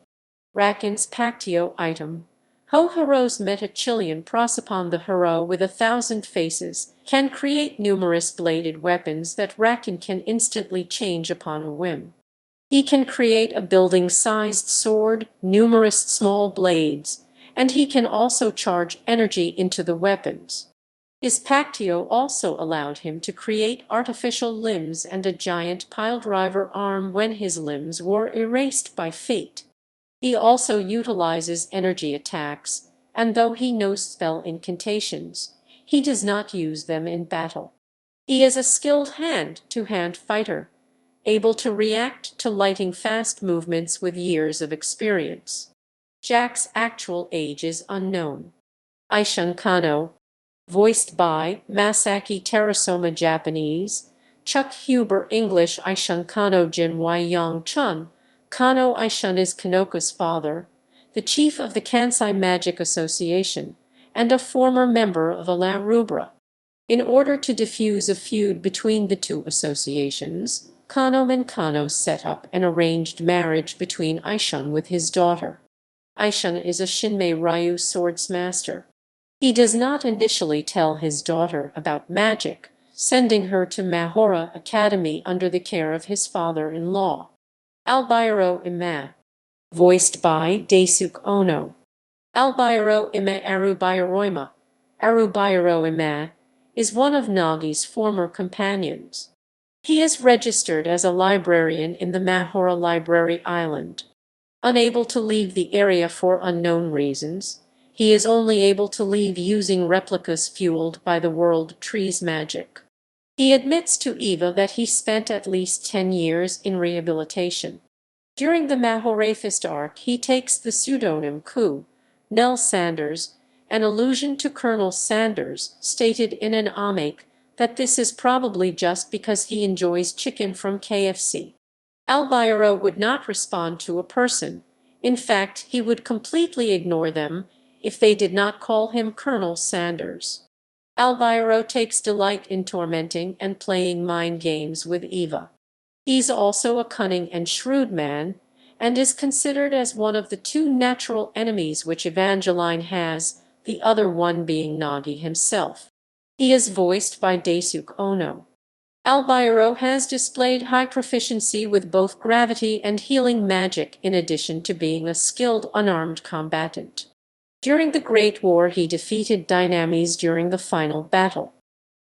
Raken's Pactio item. Ho-Hero's Meta-Chilean Prosopon. The hero with 1,000 faces can create numerous bladed weapons that Raken can instantly change upon a whim. He can create a building-sized sword, numerous small blades, and he can also charge energy into the weapons. His Pactio also allowed him to create artificial limbs and a giant piledriver arm when his limbs were erased by fate. He also utilizes energy attacks, and though he knows spell incantations, he does not use them in battle. He is a skilled hand-to-hand fighter, able to react to lightning-fast movements with years of experience. Jack's actual age is unknown. Aishan Kano, voiced by Masaki Terasoma Japanese, Chuck Huber English. Aishan Kano Jin Y Yang Chun. Kano Aishan is Konoka's father, the chief of the Kansai Magic Association, and a former member of La Rubra. In order to diffuse a feud between the two associations, Kano and Kano set up an arranged marriage between Aishan with his daughter. Aishan is a Shinmei Ryu swordsmaster. He does not initially tell his daughter about magic, sending her to Mahora Academy under the care of his father-in-law. Albairo Ima, voiced by Daisuke Ono. Albairo Ima Arubairo Ima is one of Nagi's former companions. He is registered as a librarian in the Mahora Library Island. Unable to leave the area for unknown reasons, he is only able to leave using replicas fueled by the World Tree's magic. He admits to Eva that he spent at least 10 years in rehabilitation. During the Mahorafist arc, he takes the pseudonym Ku, Nell Sanders, an allusion to Colonel Sanders, stated in an comic that this is probably just because he enjoys chicken from KFC. Albairo would not respond to a person. In fact, he would completely ignore them if they did not call him Colonel Sanders. Albairo takes delight in tormenting and playing mind games with Eva. He's also a cunning and shrewd man, and is considered as one of the two natural enemies which Evangeline has, the other one being Nagi himself. He is voiced by Daisuke Ono. Albairo has displayed high proficiency with both gravity and healing magic in addition to being a skilled unarmed combatant. During the Great War he defeated Dynames during the final battle.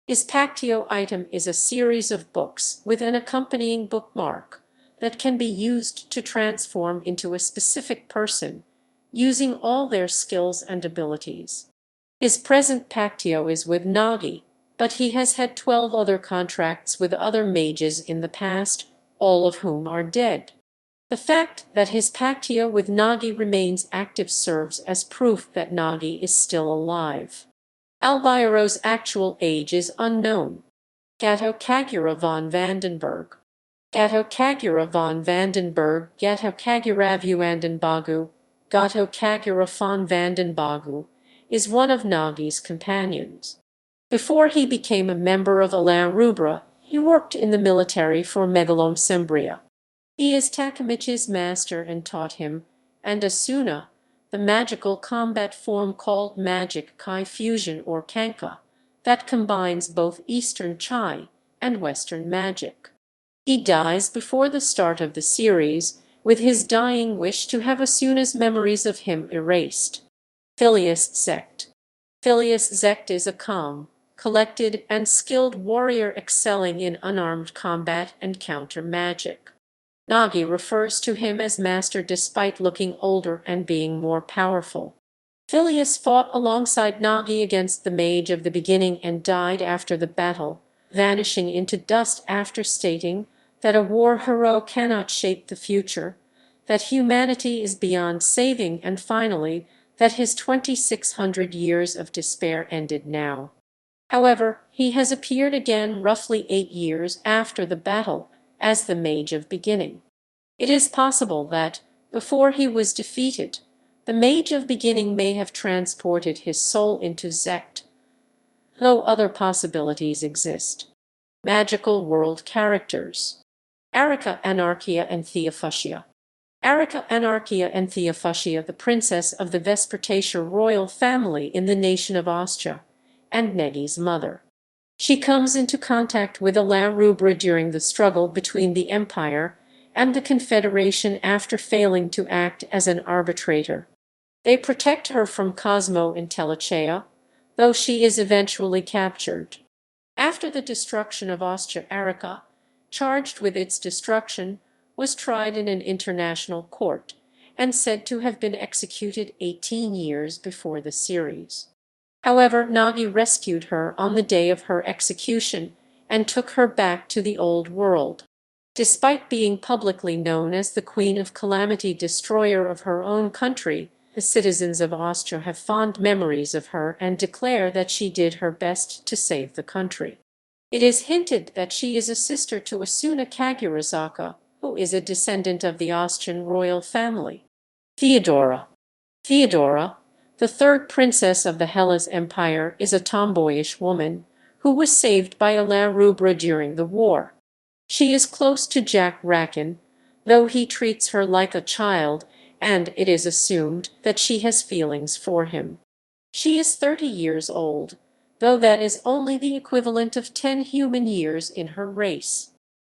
His Pactio item is a series of books with an accompanying bookmark that can be used to transform into a specific person, using all their skills and abilities. His present Pactio is with Nagi, but he has had 12 other contracts with other mages in the past, all of whom are dead. The fact that his Pactio with Nagi remains active serves as proof that Nagi is still alive. Albairo's actual age is unknown. Gato Kagura von Vandenberg. Gato Kagura von Vandenberg, Gato Kagura Vandenbagu, Gato Kagura von Vandenbagu, is one of Nagi's companions. Before he became a member of La Rubra, he worked in the military for Megalome Cimbria. He is Takemichi's master and taught him, and Asuna, the magical combat form called Magic Kai Fusion or Kanka, that combines both Eastern Chai and Western magic. He dies before the start of the series, with his dying wish to have Asuna's memories of him erased. Phileas Zect. Phileas Zect is a calm, collected, and skilled warrior excelling in unarmed combat and counter magic. Nagi refers to him as master despite looking older and being more powerful. Phileas fought alongside Nagi against the mage of the beginning and died after the battle, vanishing into dust after stating that a war hero cannot shape the future, that humanity is beyond saving, and finally, that his 2,600 years of despair ended now. However, he has appeared again roughly 8 years after the battle as the Mage of Beginning. It is possible that, before he was defeated, the Mage of Beginning may have transported his soul into Zect, though other possibilities exist. Magical World Characters. Arica Anarchia and Theophasia. Arica Anarchia and Theophasia, the princess of the Vespertatia royal family in the nation of Ostia, and Negi's mother. She comes into contact with La Rubra during the struggle between the Empire and the Confederation after failing to act as an arbitrator. They protect her from Cosmo Intellicea, though she is eventually captured. After the destruction of Austria-Arica, charged with its destruction, was tried in an international court, and said to have been executed 18 years before the series. However, Nagi rescued her on the day of her execution and took her back to the old world. Despite being publicly known as the Queen of Calamity, destroyer of her own country, the citizens of Austria have fond memories of her and declare that she did her best to save the country. It is hinted that she is a sister to Asuna Kagurazaka, who is a descendant of the Austrian royal family. Theodora, the third princess of the Hellas Empire, is a tomboyish woman who was saved by Alain Roubre during the war. She is close to Jack Racken, though he treats her like a child, and it is assumed that she has feelings for him. She is 30 years old, though that is only the equivalent of 10 human years in her race.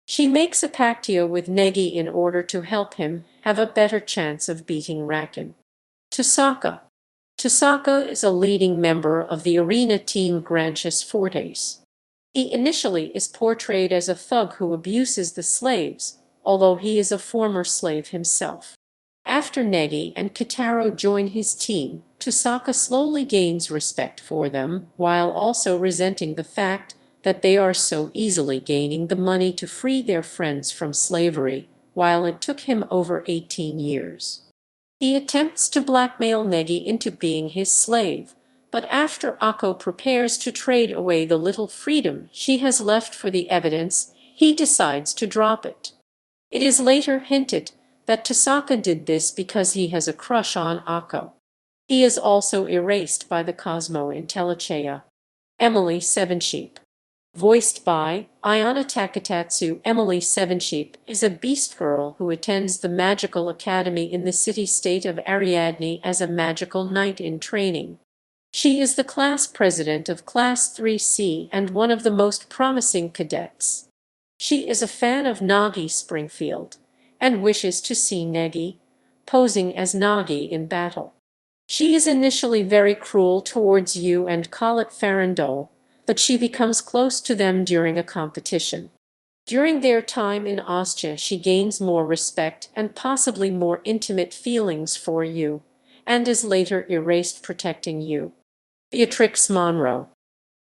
She makes a pactio with Negi in order to help him have a better chance of beating Racken. Tosaka is a leading member of the arena team Grancious Fortes. He initially is portrayed as a thug who abuses the slaves, although he is a former slave himself. After Negi and Kitaro join his team, Tosaka slowly gains respect for them, while also resenting the fact that they are so easily gaining the money to free their friends from slavery, while it took him over 18 years. He attempts to blackmail Negi into being his slave, but after Akko prepares to trade away the little freedom she has left for the evidence, he decides to drop it. It is later hinted that Tosaka did this because he has a crush on Akko. He is also erased by the Cosmo Intellicea. Emily Sevensheep, voiced by Ayana Takatatsu. Emily Sevensheep is a beast girl who attends the magical academy in the city-state of Ariadne as a magical knight in training. She is the class president of Class 3C and one of the most promising cadets. She is a fan of Negi Springfield and wishes to see Negi, posing as Nagi in battle. She is initially very cruel towards Yue and Colette Farandole, but she becomes close to them during a competition. During their time in Austria, she gains more respect and possibly more intimate feelings for Yue, and is later erased protecting Yue. Beatrix Monroe,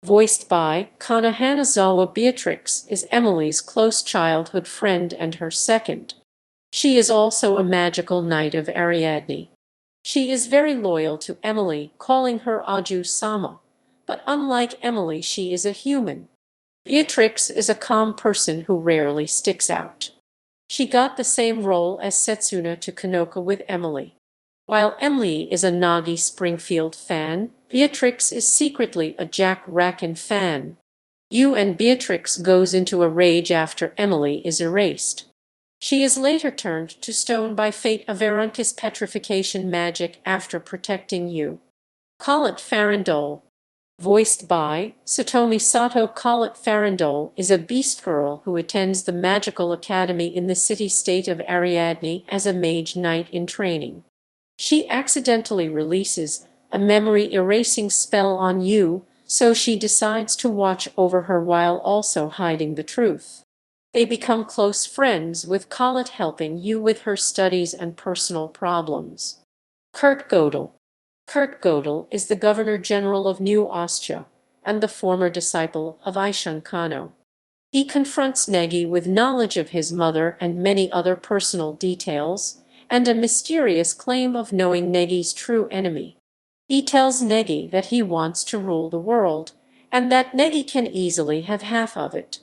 voiced by Kana Hanazawa. Beatrix is Emily's close childhood friend and her second. She is also a magical knight of Ariadne. She is very loyal to Emily, calling her Aju-sama, but unlike Emily, she is a human. Beatrix is a calm person who rarely sticks out. She got the same role as Setsuna to Konoka with Emily. While Emily is a Negi Springfield fan, Beatrix is secretly a Jack Racken fan. Yue and Beatrix goes into a rage after Emily is erased. She is later turned to stone by fate of Verunkus petrification magic after protecting Yue. Colette Farandole, voiced by Satomi Sato. Colette Farandole is a beast girl who attends the magical academy in the city-state of Ariadne as a mage knight in training. She accidentally releases a memory-erasing spell on Yue, so she decides to watch over her while also hiding the truth. They become close friends, with Colette helping Yue with her studies and personal problems. Kurt Gödel is the Governor-General of New Austria and the former disciple of Isshin Kano. He confronts Negi with knowledge of his mother and many other personal details, and a mysterious claim of knowing Negi's true enemy. He tells Negi that he wants to rule the world, and that Negi can easily have half of it.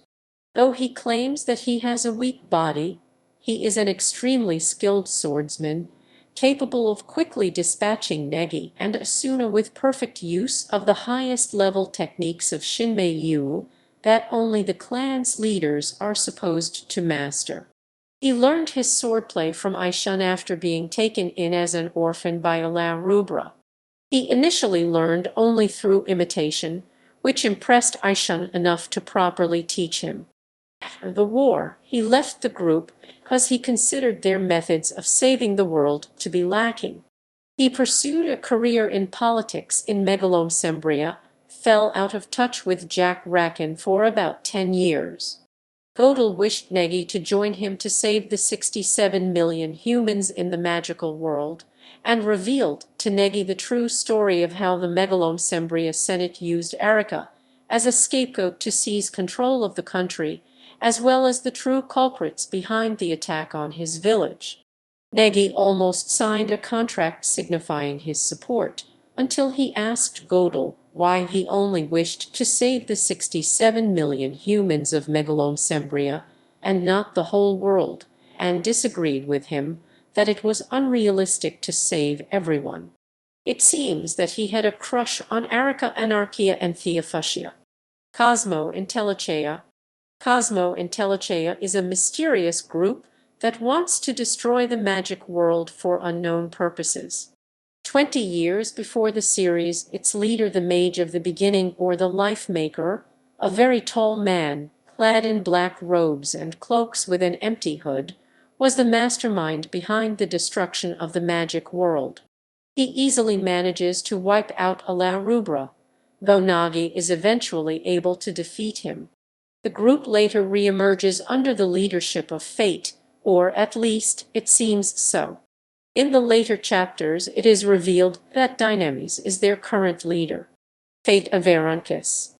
Though he claims that he has a weak body, he is an extremely skilled swordsman, capable of quickly dispatching Negi and Asuna with perfect use of the highest-level techniques of Shinmei-Yu that only the clan's leaders are supposed to master. He learned his swordplay from Isshin after being taken in as an orphan by Alain Roubre. He initially learned only through imitation, which impressed Isshin enough to properly teach him. After the war, he left the group because he considered their methods of saving the world to be lacking. He pursued a career in politics in Megalomsembria, fell out of touch with Jack Racken for about 10 years. Godel wished Negi to join him to save the 67 million humans in the magical world, and revealed to Negi the true story of how the Megalosembria Senate used Arika as a scapegoat to seize control of the country, as well as the true culprits behind the attack on his village. Negi almost signed a contract signifying his support, until he asked Godel why he only wished to save the 67 million humans of Megalosembria and not the whole world, and disagreed with him that it was unrealistic to save everyone. It seems that he had a crush on Arika Anarchia and Theophasia. Cosmo Intellicea. Cosmo Intellicea is a mysterious group that wants to destroy the magic world for unknown purposes. 20 years before the series, its leader, the Mage of the Beginning or the Life Maker, a very tall man, clad in black robes and cloaks with an empty hood, was the mastermind behind the destruction of the magic world. He easily manages to wipe out La Rubra, though Nagi is eventually able to defeat him. The group later reemerges under the leadership of Fate, or at least it seems so. In the later chapters, it is revealed that Dynamis is their current leader. Fate Averankis.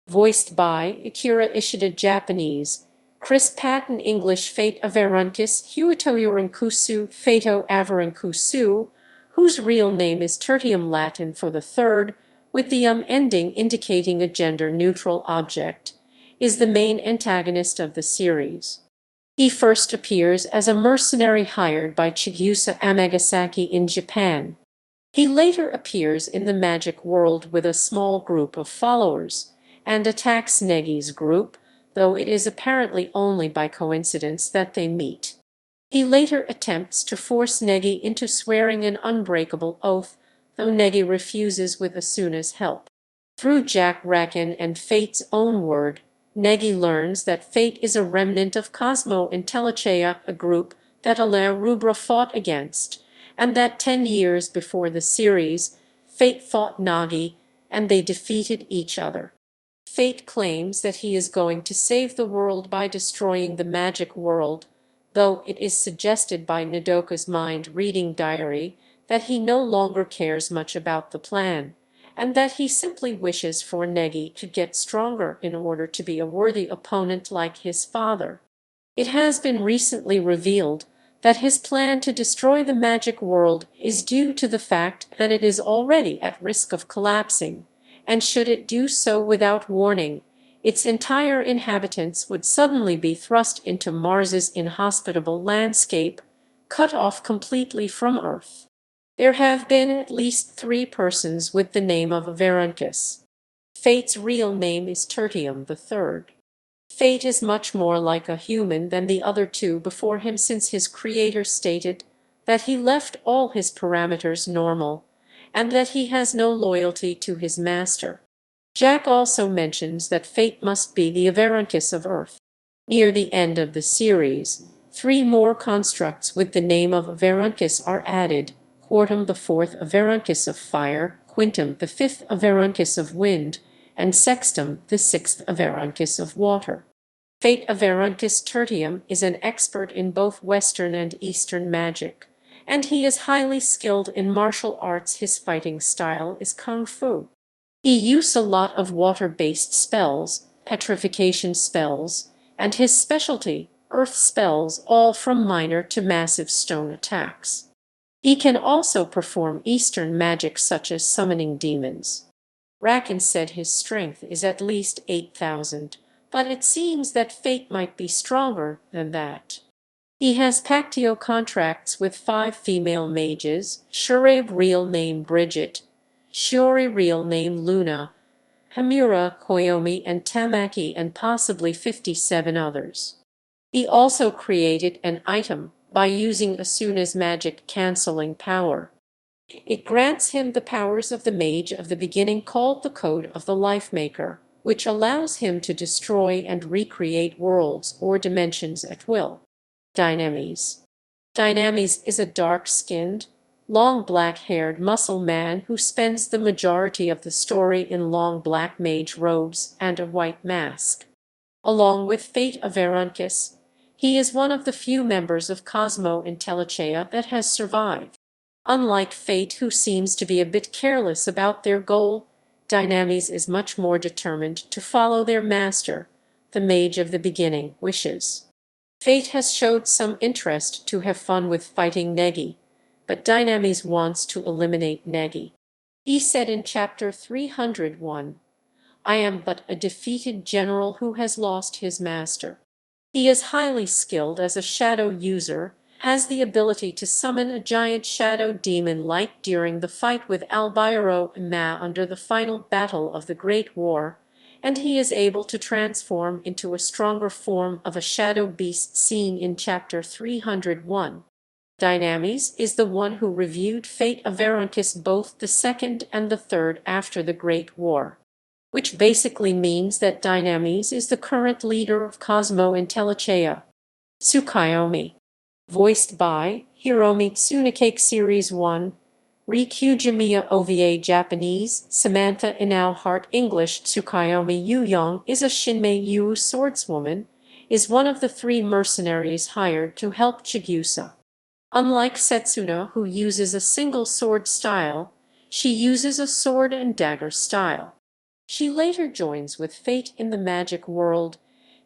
Voiced by Akira Ishida Japanese, Chris Patton English. Fate Averankis Huitoyorankusu Fato Avarankusu, whose real name is Tertium Latin for the third, with the ending indicating a gender-neutral object, is the main antagonist of the series. He first appears as a mercenary hired by Chigusa Amagasaki in Japan. He later appears in the magic world with a small group of followers, and attacks Negi's group, though it is apparently only by coincidence that they meet. He later attempts to force Negi into swearing an unbreakable oath, though Negi refuses with Asuna's help. Through Jack Racken and Fate's own word, Negi learns that Fate is a remnant of Cosmo Intellicea, a group that La Rubra fought against, and that 10 years before the series, Fate fought Nagi, and they defeated each other. Fate claims that he is going to save the world by destroying the magic world, though it is suggested by Nodoka's mind-reading diary that he no longer cares much about the plan, and that he simply wishes for Negi to get stronger in order to be a worthy opponent like his father. It has been recently revealed that his plan to destroy the magic world is due to the fact that it is already at risk of collapsing, and should it do so without warning, its entire inhabitants would suddenly be thrust into Mars's inhospitable landscape, cut off completely from Earth. There have been at least 3 persons with the name of Averankis. Fate's real name is Tertium III. Fate is much more like a human than the other 2 before him, since his creator stated that he left all his parameters normal, and that he has no loyalty to his master. Jack also mentions that Fate must be the Averankis of Earth. Near the end of the series, 3 more constructs with the name of Averankis are added: Quartum the 4th Averankis of Fire, Quintum the 5th Averankis of Wind, and Sextum the 6th Averankis of Water. Fate Averankis Tertium is an expert in both Western and Eastern magic, and he is highly skilled in martial arts. His fighting style is Kung Fu. He uses a lot of water-based spells, petrification spells, and his specialty, earth spells, all from minor to massive stone attacks. He can also perform Eastern magic such as summoning demons. Racken said his strength is at least 8,000, but it seems that Fate might be stronger than that. He has Pactio contracts with 5 female mages: Shureb real name Bridget, Shiori real name Luna, Hamura, Koyomi, and Tamaki, and possibly 57 others. He also created an item by using Asuna's magic cancelling power. It grants him the powers of the Mage of the Beginning, called the Code of the Life Maker, which allows him to destroy and recreate worlds or dimensions at will. Dynamis. Dynamis is a dark-skinned, long black-haired muscle man who spends the majority of the story in long black mage robes and a white mask. Along with Fate Averanches, he is one of the few members of Cosmo Intellicea that has survived. Unlike Fate, who seems to be a bit careless about their goal, Dynamis is much more determined to follow their master, the Mage of the Beginning, wishes. Fate has showed some interest to have fun with fighting Negi, but Dynamis wants to eliminate Negi. He said in Chapter 301, "I am but a defeated general who has lost his master." He is highly skilled as a shadow user, has the ability to summon a giant shadow demon light during the fight with Albayro Ma under the final battle of the Great War, and he is able to transform into a stronger form of a shadow beast seen in Chapter 301. Dynamis is the one who reviewed Fate Averanches both the second and the third after the Great War, which basically means that Dynamis is the current leader of Cosmo Intellicea. Tsukuyomi. Voiced by Hiromi Tsunekake Series 1, Ri Kugimiya OVA Japanese, Samantha Inao Hart English. Tsukuyomi Yuyong is a Shinmei Yu swordswoman, is one of the 3 mercenaries hired to help Chigusa. Unlike Setsuna, who uses a single sword style, she uses a sword and dagger style. She later joins with Fate in the magic world,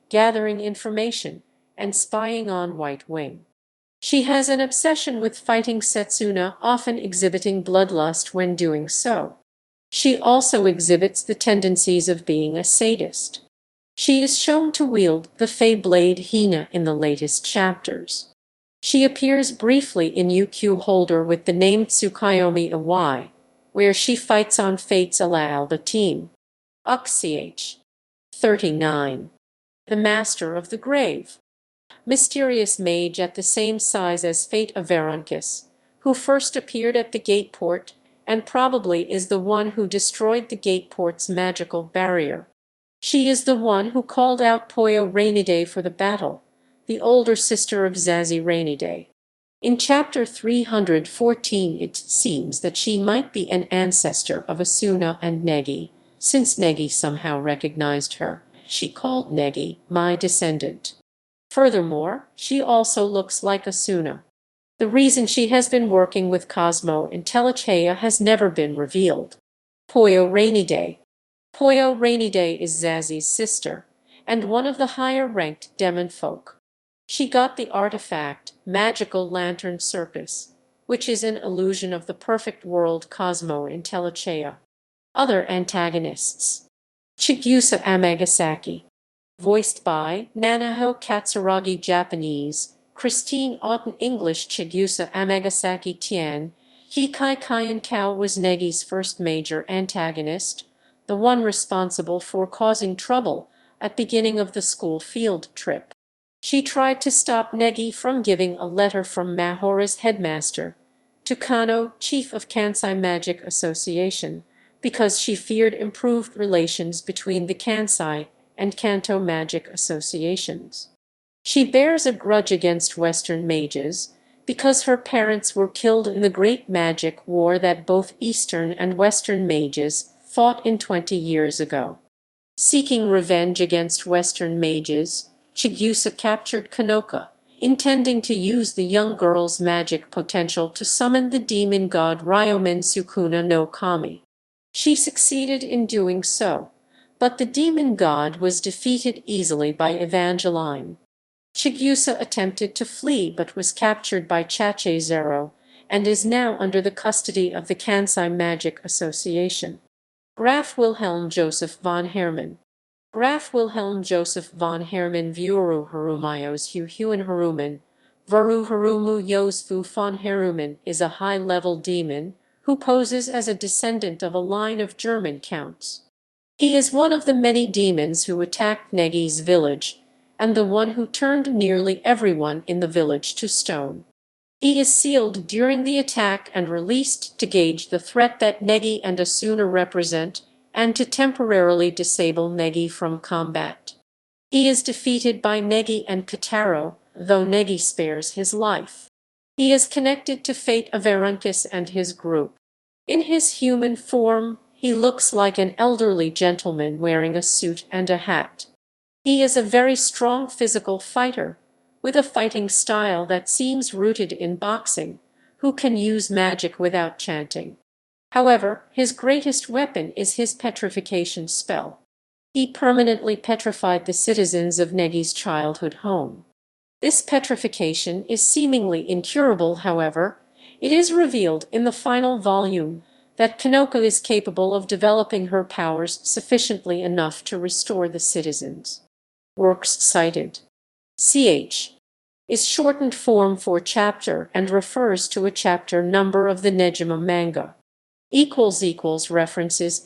gathering information and spying on White Wing. She has an obsession with fighting Setsuna, often exhibiting bloodlust when doing so. She also exhibits the tendencies of being a sadist. She is shown to wield the Fey Blade Hina in the latest chapters. She appears briefly in UQ Holder with the name Tsukuyomi Awai, where she fights on Fate's Alaalda team. Ch. 39. The Master of the Grave. Mysterious mage at the same size as Fate Averanches, who first appeared at the Gateport and probably is the one who destroyed the Gateport's magical barrier. She is the one who called out Poyo Rainiday for the battle, the older sister of Zazie Rainiday. In Chapter 314 it seems that she might be an ancestor of Asuna and Negi. Since Negi somehow recognized her, she called Negi my descendant. Furthermore, she also looks like Asuna. The reason she has been working with Cosmo Intellicea has never been revealed. Poyo Rainiday. Poyo Rainiday is Zazie's sister, and one of the higher-ranked demon folk. She got the artifact, Magical Lantern Circus, which is an illusion of the perfect world Cosmo Intellicea. Other antagonists. Chigusa Amagasaki. Voiced by Nanaho Katsuragi Japanese, Christine Otten English. Chigusa Amagasaki Tian. Hikai Kaiyankao was Negi's first major antagonist, the one responsible for causing trouble at the beginning of the school field trip. She tried to stop Negi from giving a letter from Mahora's headmaster to Kano, chief of Kansai Magic Association, because she feared improved relations between the Kansai and Kanto Magic Associations. She bears a grudge against Western mages because her parents were killed in the Great Magic War that both Eastern and Western mages fought in 20 years ago. Seeking revenge against Western mages, Chigusa captured Konoka, intending to use the young girl's magic potential to summon the demon god Ryomen Sukuna no Kami. She succeeded in doing so, but the demon god was defeated easily by Evangeline. Chigusa attempted to flee but was captured by Chachamaru and is now under the custody of the Kansai Magic Association. Graf Wilhelm Joseph von Hermann. Graf Wilhelm Joseph von Hermann Vuru Harumayos Huhuan Haruman, Varu Harumu Yosfu von Haruman is a high-level demon who poses as a descendant of a line of German counts. He is one of the many demons who attacked Negi's village, and the one who turned nearly everyone in the village to stone. He is sealed during the attack and released to gauge the threat that Negi and Asuna represent, and to temporarily disable Negi from combat. He is defeated by Negi and Kataro, though Negi spares his life. He is connected to Fate Averankis and his group. In his human form, he looks like an elderly gentleman wearing a suit and a hat. He is a very strong physical fighter, with a fighting style that seems rooted in boxing, who can use magic without chanting. However, his greatest weapon is his petrification spell. He permanently petrified the citizens of Negi's childhood home. This petrification is seemingly incurable, however. It is revealed in the final volume that Konoka is capable of developing her powers sufficiently enough to restore the citizens. Works cited. CH is shortened form for chapter and refers to a chapter number of the Negima manga. References